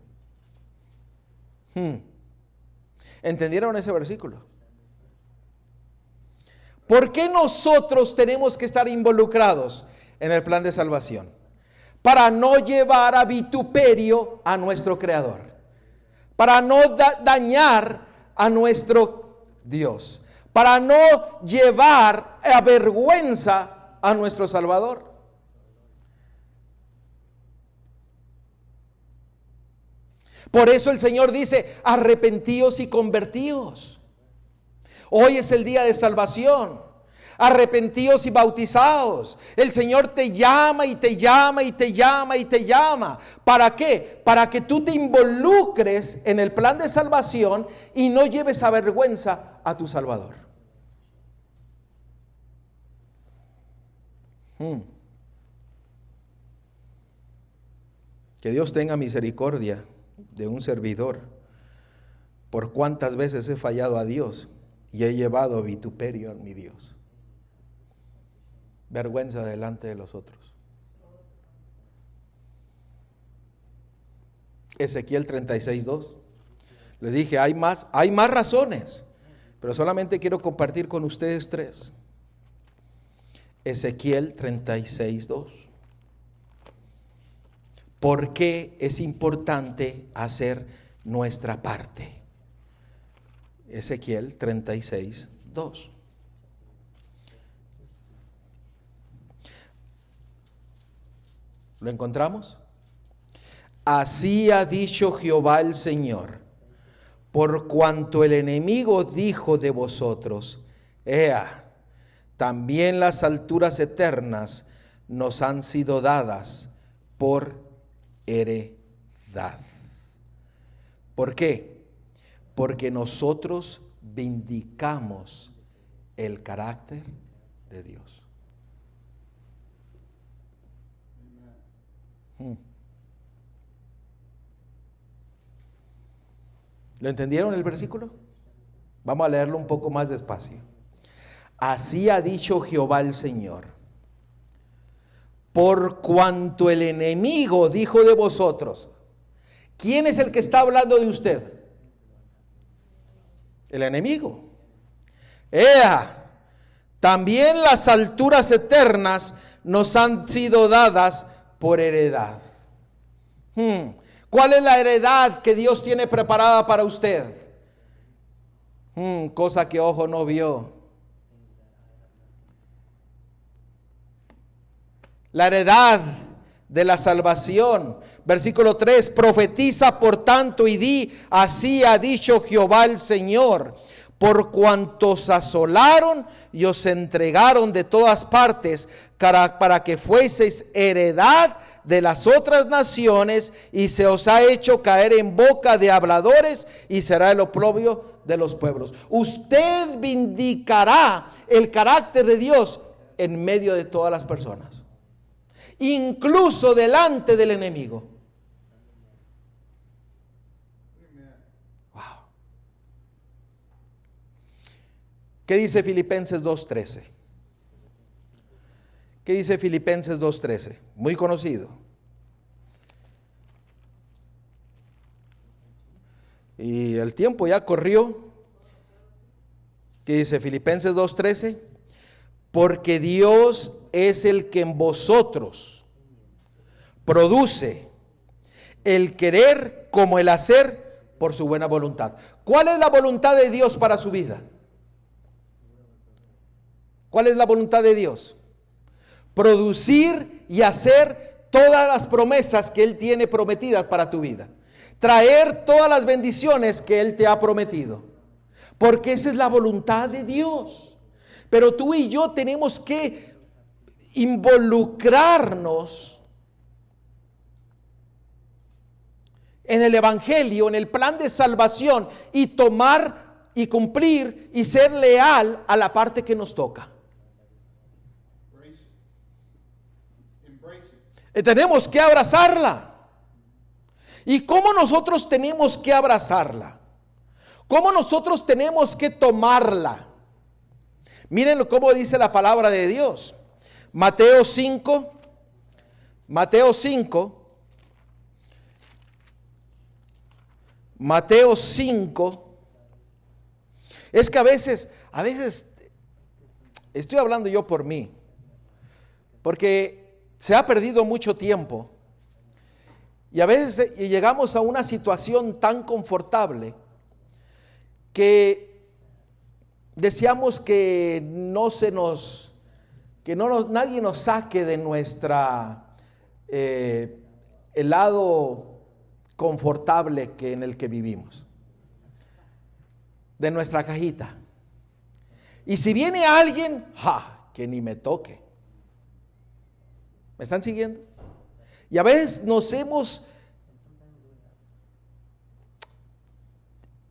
Speaker 1: ¿Entendieron ese versículo? ¿Por qué nosotros tenemos que estar involucrados en el plan de salvación? Para no llevar a vituperio a nuestro Creador, para no dañar a nuestro Dios, para no llevar a vergüenza a nuestro Salvador. Por eso el Señor dice: arrepentíos y convertíos. Hoy es el día de salvación. Arrepentíos y bautizaos. El Señor te llama y te llama y te llama y te llama. ¿Para qué? Para que tú te involucres en el plan de salvación y no lleves a vergüenza a tu Salvador. Que Dios tenga misericordia de un servidor, por cuántas veces he fallado a Dios y he llevado vituperio a mi Dios, vergüenza delante de los otros. Ezequiel 36:2. Les dije, hay más razones, pero solamente quiero compartir con ustedes 3. Ezequiel 36:2. ¿Por qué es importante hacer nuestra parte? Ezequiel 36:2. ¿Lo encontramos? Así ha dicho Jehová el Señor: por cuanto el enemigo dijo de vosotros: ea, también las alturas eternas nos han sido dadas por heredad. ¿Por qué? Porque nosotros vindicamos el carácter de Dios. ¿Lo entendieron el versículo? Vamos a leerlo un poco más despacio. Así ha dicho Jehová el Señor: por cuanto el enemigo dijo de vosotros. ¿Quién es el que está hablando de usted? El enemigo. Ea, también las alturas eternas nos han sido dadas por heredad. ¿Cuál es la heredad que Dios tiene preparada para usted? Cosa que ojo no vio. La heredad de la salvación. Versículo 3: profetiza por tanto y di: así ha dicho Jehová el Señor, por cuanto os asolaron y os entregaron de todas partes para que fueseis heredad de las otras naciones, y se os ha hecho caer en boca de habladores, y será el oprobio de los pueblos. Usted vindicará el carácter de Dios en medio de todas las personas, incluso delante del enemigo. Wow. ¿Qué dice Filipenses 2:13? ¿Qué dice Filipenses 2:13? Muy conocido. Y el tiempo ya corrió. ¿Qué dice Filipenses 2:13? Porque Dios es el que en vosotros produce el querer como el hacer por su buena voluntad. ¿Cuál es la voluntad de Dios para su vida? ¿Cuál es la voluntad de Dios? Producir y hacer todas las promesas que Él tiene prometidas para tu vida. Traer todas las bendiciones que Él te ha prometido. Porque esa es la voluntad de Dios. Pero tú y yo tenemos que involucrarnos en el evangelio, en el plan de salvación, y tomar y cumplir y ser leal a la parte que nos toca. Tenemos que abrazarla. ¿Y cómo nosotros tenemos que abrazarla? ¿Cómo nosotros tenemos que tomarla? Miren cómo dice la palabra de Dios. Mateo 5, Mateo 5. Es que a veces estoy hablando yo por mí, porque se ha perdido mucho tiempo y a veces llegamos a una situación tan confortable que deseamos que nadie nos saque de nuestra el lado confortable en el que vivimos, de nuestra cajita. Y si viene alguien, que ni me toque. ¿Me están siguiendo? Y a veces nos hemos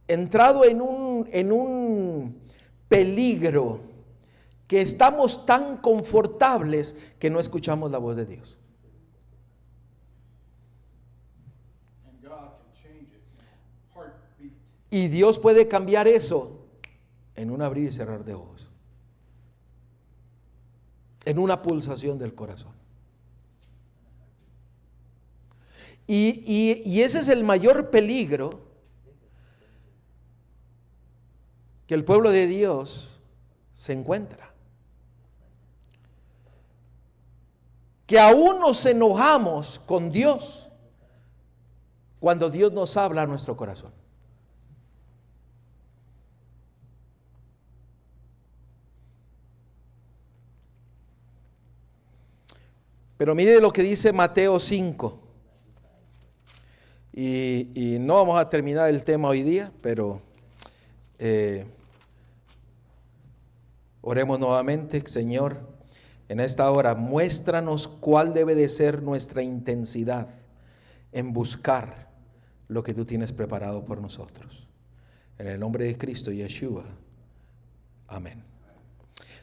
Speaker 1: entrado en un peligro, que estamos tan confortables que no escuchamos la voz de Dios.
Speaker 2: And God can change it in a heartbeat.
Speaker 1: Y Dios puede cambiar eso en un abrir y cerrar de ojos, en una pulsación del corazón. Y ese es el mayor peligro que el pueblo de Dios se encuentra. Que aún nos enojamos con Dios cuando Dios nos habla a nuestro corazón. Pero mire lo que dice Mateo 5. Y no vamos a terminar el tema hoy día, pero oremos nuevamente. Señor, en esta hora muéstranos cuál debe de ser nuestra intensidad en buscar lo que tú tienes preparado por nosotros. En el nombre de Cristo Yeshua. Amén.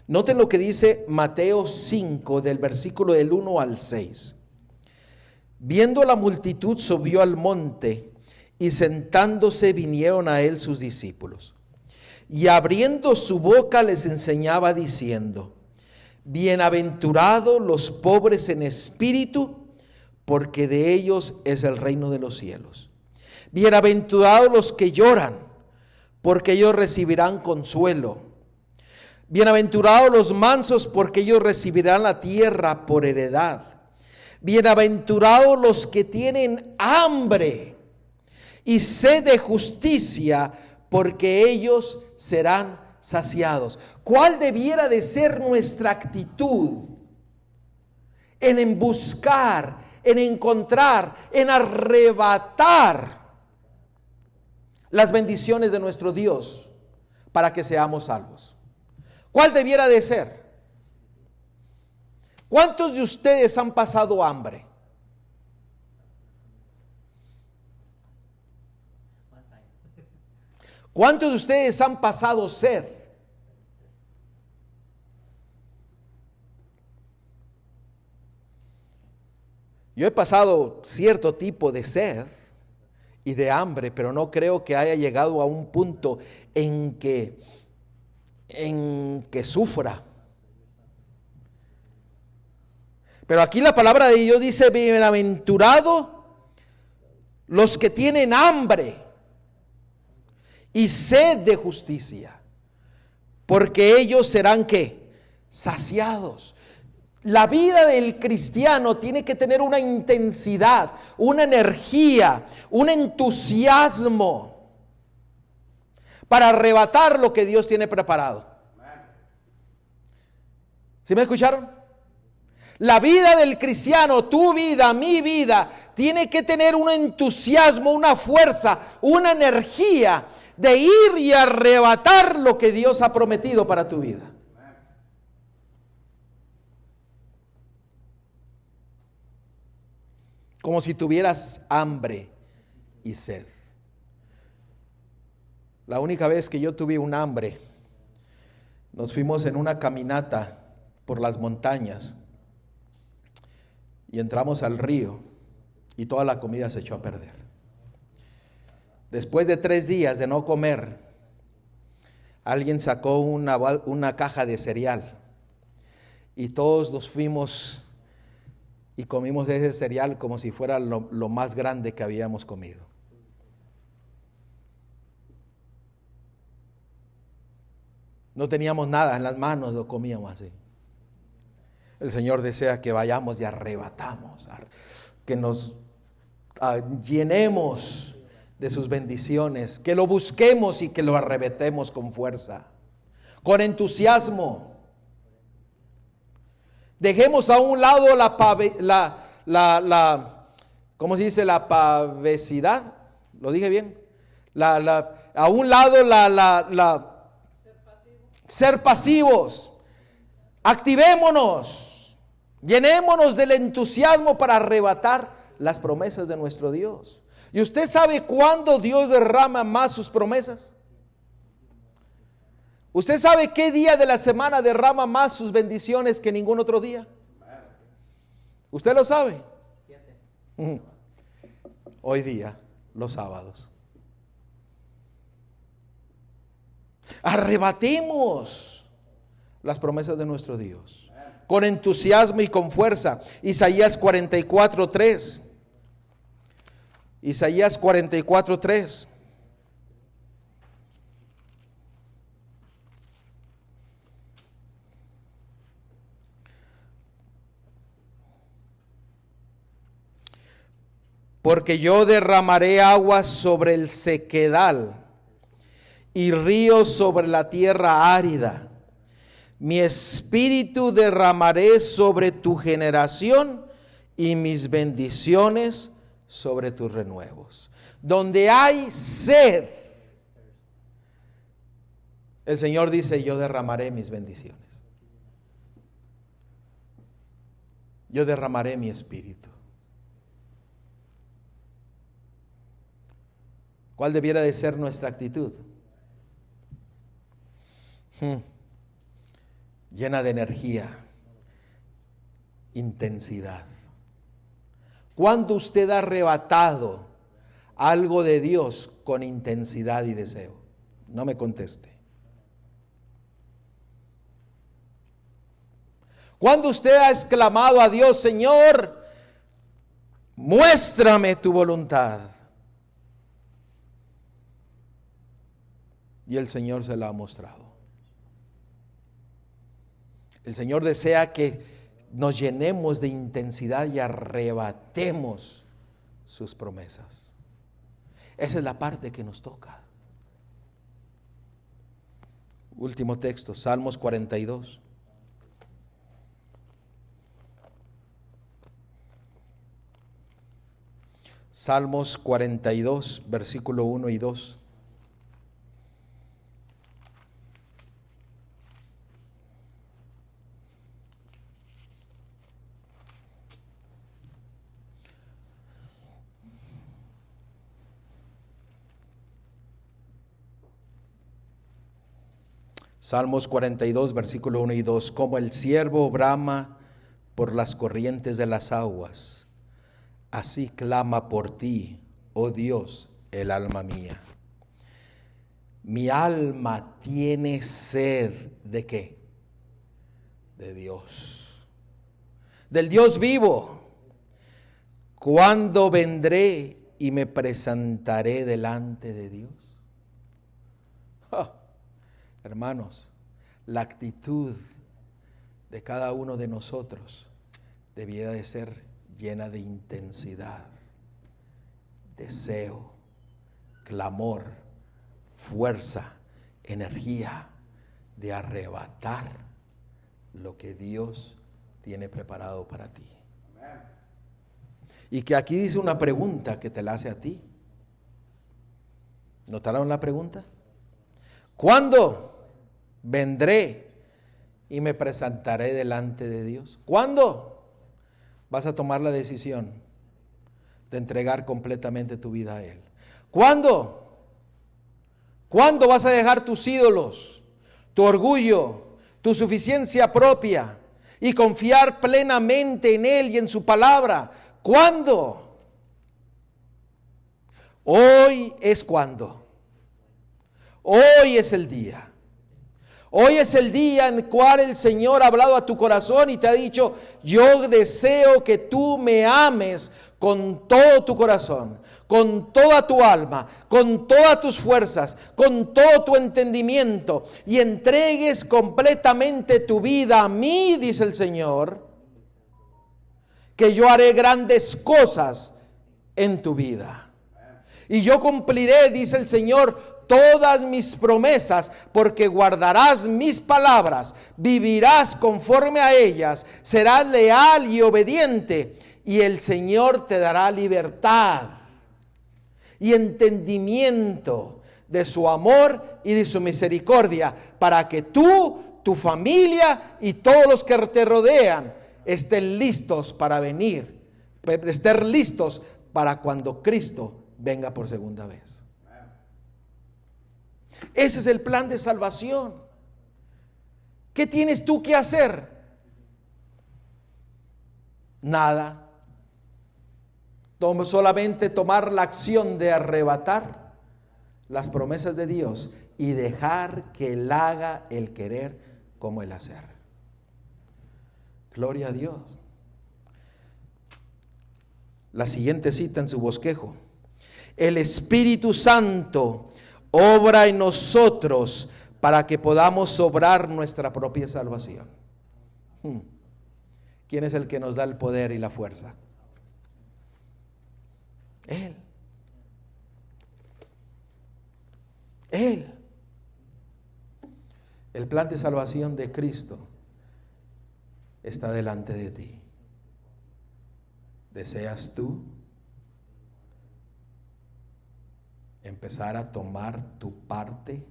Speaker 1: Noten lo que dice Mateo 5 del versículo del 1 al 6. Viendo la multitud, subió al monte y sentándose vinieron a él sus discípulos. Y abriendo su boca les enseñaba diciendo: bienaventurados los pobres en espíritu, porque de ellos es el reino de los cielos. Bienaventurados los que lloran, porque ellos recibirán consuelo. Bienaventurados los mansos, porque ellos recibirán la tierra por heredad. Bienaventurados los que tienen hambre y sed de justicia, porque ellos serán saciados. ¿Cuál debiera de ser nuestra actitud en buscar, en encontrar, en arrebatar las bendiciones de nuestro Dios para que seamos salvos? ¿Cuál debiera de ser? ¿Cuántos de ustedes han pasado hambre? ¿Cuántos de ustedes han pasado sed? Yo he pasado cierto tipo de sed y de hambre, pero no creo que haya llegado a un punto en que sufra. Pero aquí la palabra de Dios dice: bienaventurados los que tienen hambre y sed de justicia, porque ellos serán ¿qué? Saciados. La vida del cristiano tiene que tener una intensidad, una energía, un entusiasmo para arrebatar lo que Dios tiene preparado. ¿Sí me escucharon? La vida del cristiano, tu vida, mi vida, tiene que tener un entusiasmo, una fuerza, una energía de ir y arrebatar lo que Dios ha prometido para tu vida. Como si tuvieras hambre y sed. La única vez que yo tuve un hambre, nos fuimos en una caminata por las montañas y entramos al río y toda la comida se echó a perder. Después de 3 días de no comer, alguien sacó una caja de cereal y todos nos fuimos y comimos de ese cereal como si fuera lo más grande que habíamos comido. No teníamos nada en las manos, lo comíamos así. El Señor desea que vayamos y arrebatamos, que nos llenemos de sus bendiciones, que lo busquemos y que lo arrebatemos con fuerza, con entusiasmo. Dejemos a un lado ¿cómo se dice? La pavesidad. ¿Lo dije bien? A un lado ser pasivos. Activémonos. Llenémonos del entusiasmo para arrebatar las promesas de nuestro Dios. ¿Y usted sabe cuándo Dios derrama más sus promesas? ¿Usted sabe qué día de la semana derrama más sus bendiciones que ningún otro día? ¿Usted lo sabe? Hoy día, los sábados. Arrebatemos las promesas de nuestro Dios con entusiasmo y con fuerza. Isaías 44:3. Isaías 44:3. Porque yo derramaré aguas sobre el sequedal y ríos sobre la tierra árida. Mi espíritu derramaré sobre tu generación y mis bendiciones sobre tus renuevos. Donde hay sed, el Señor dice, yo derramaré mis bendiciones. Yo derramaré mi espíritu. ¿Cuál debiera de ser nuestra actitud? Llena de energía, intensidad. ¿Cuándo usted ha arrebatado algo de Dios con intensidad y deseo? No me conteste. ¿Cuándo usted ha exclamado a Dios, Señor, muéstrame tu voluntad? Y el Señor se la ha mostrado. El Señor desea que nos llenemos de intensidad y arrebatemos sus promesas. Esa es la parte que nos toca. Último texto, Salmos 42. Salmos 42, versículo 1 y 2. Salmos 42, versículo 1 y 2. Como el ciervo brama por las corrientes de las aguas, así clama por ti, oh Dios, el alma mía. Mi alma tiene sed ¿de qué? De Dios, del Dios vivo. ¿Cuándo vendré y me presentaré delante de Dios? Hermanos, la actitud de cada uno de nosotros debiera de ser llena de intensidad, deseo, clamor, fuerza, energía de arrebatar lo que Dios tiene preparado para ti. Y que aquí dice una pregunta que te la hace a ti. ¿Notaron la pregunta? ¿Cuándo vendré y me presentaré delante de Dios? ¿Cuándo vas a tomar la decisión de entregar completamente tu vida a Él? ¿Cuándo? ¿Cuándo vas a dejar tus ídolos, tu orgullo, tu suficiencia propia y confiar plenamente en Él y en su palabra? ¿Cuándo? Hoy es cuando. Hoy es el día. Hoy es el día en el cual el Señor ha hablado a tu corazón y te ha dicho, yo deseo que tú me ames con todo tu corazón, con toda tu alma, con todas tus fuerzas, con todo tu entendimiento y entregues completamente tu vida a mí, dice el Señor, que yo haré grandes cosas en tu vida. Y yo cumpliré, dice el Señor, todas mis promesas, porque guardarás mis palabras, vivirás conforme a ellas, serás leal y obediente, y el Señor te dará libertad y entendimiento de su amor y de su misericordia, para que tú, tu familia y todos los que te rodean estén listos para venir, estén listos para cuando Cristo venga por segunda vez. Ese es el plan de salvación. ¿Qué tienes tú que hacer? Nada. Solamente tomar la acción de arrebatar las promesas de Dios y dejar que Él haga el querer como el hacer. Gloria a Dios. La siguiente cita en su bosquejo: el Espíritu Santo obra en nosotros para que podamos obrar nuestra propia salvación. ¿Quién es el que nos da el poder y la fuerza? Él. Él. El plan de salvación de Cristo está delante de ti. ¿Deseas tú empezar a tomar tu parte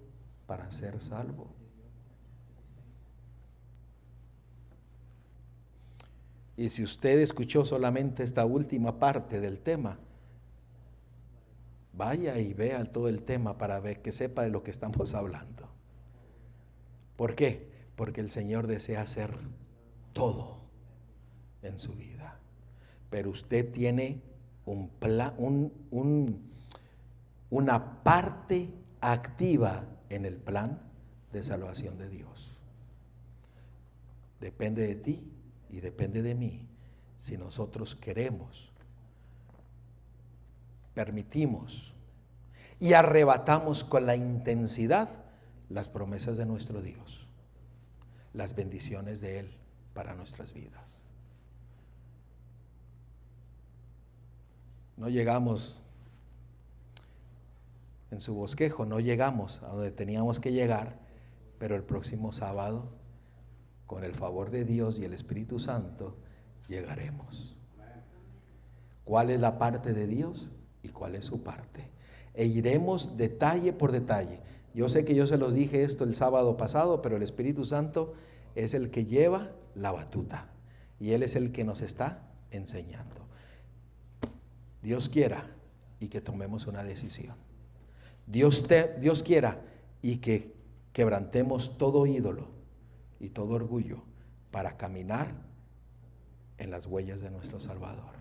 Speaker 1: para ser salvo? Y si usted escuchó solamente esta última parte del tema, vaya y vea todo el tema para ver, que sepa de lo que estamos hablando. ¿Por qué? Porque el Señor desea hacer todo en su vida, pero usted tiene un plan, una parte activa en el plan de salvación de Dios. Depende de ti y depende de mí si nosotros queremos, permitimos y arrebatamos con la intensidad las promesas de nuestro Dios, las bendiciones de Él para nuestras vidas. No llegamos en su bosquejo, no llegamos a donde teníamos que llegar, pero el próximo sábado, con el favor de Dios y el Espíritu Santo, llegaremos. ¿Cuál es la parte de Dios y cuál es su parte? E iremos detalle por detalle. Yo sé que yo se los dije esto el sábado pasado, pero el Espíritu Santo es el que lleva la batuta y Él es el que nos está enseñando. Dios quiera y que tomemos una decisión. Dios quiera y que quebrantemos todo ídolo y todo orgullo para caminar en las huellas de nuestro Salvador.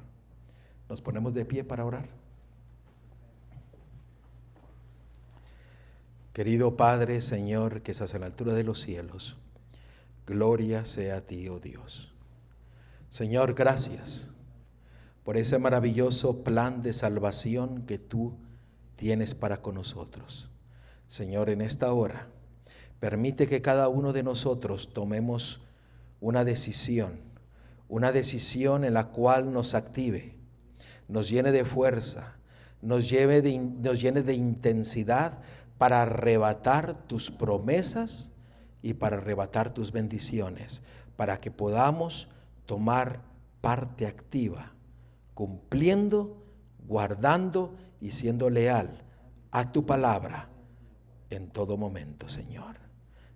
Speaker 1: Nos ponemos de pie para orar. Querido Padre, Señor, que estás a la altura de los cielos, gloria sea a ti, oh Dios. Señor, gracias por ese maravilloso plan de salvación que tú tienes para con nosotros. Señor, en esta hora, permite que cada uno de nosotros tomemos una decisión en la cual nos active, nos llene de fuerza, nos llene de intensidad para arrebatar tus promesas y para arrebatar tus bendiciones, para que podamos tomar parte activa, cumpliendo, guardando y siendo leal a tu palabra en todo momento, Señor.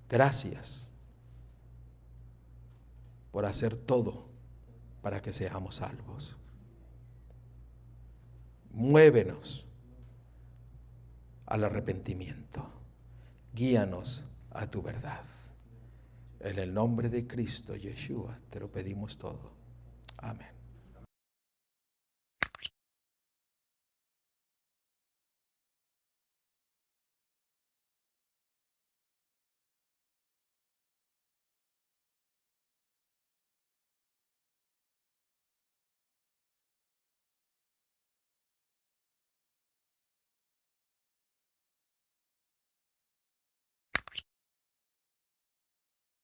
Speaker 1: Gracias por hacer todo para que seamos salvos. Muévenos al arrepentimiento. Guíanos a tu verdad. En el nombre de Cristo Yeshua te lo pedimos todo. Amén.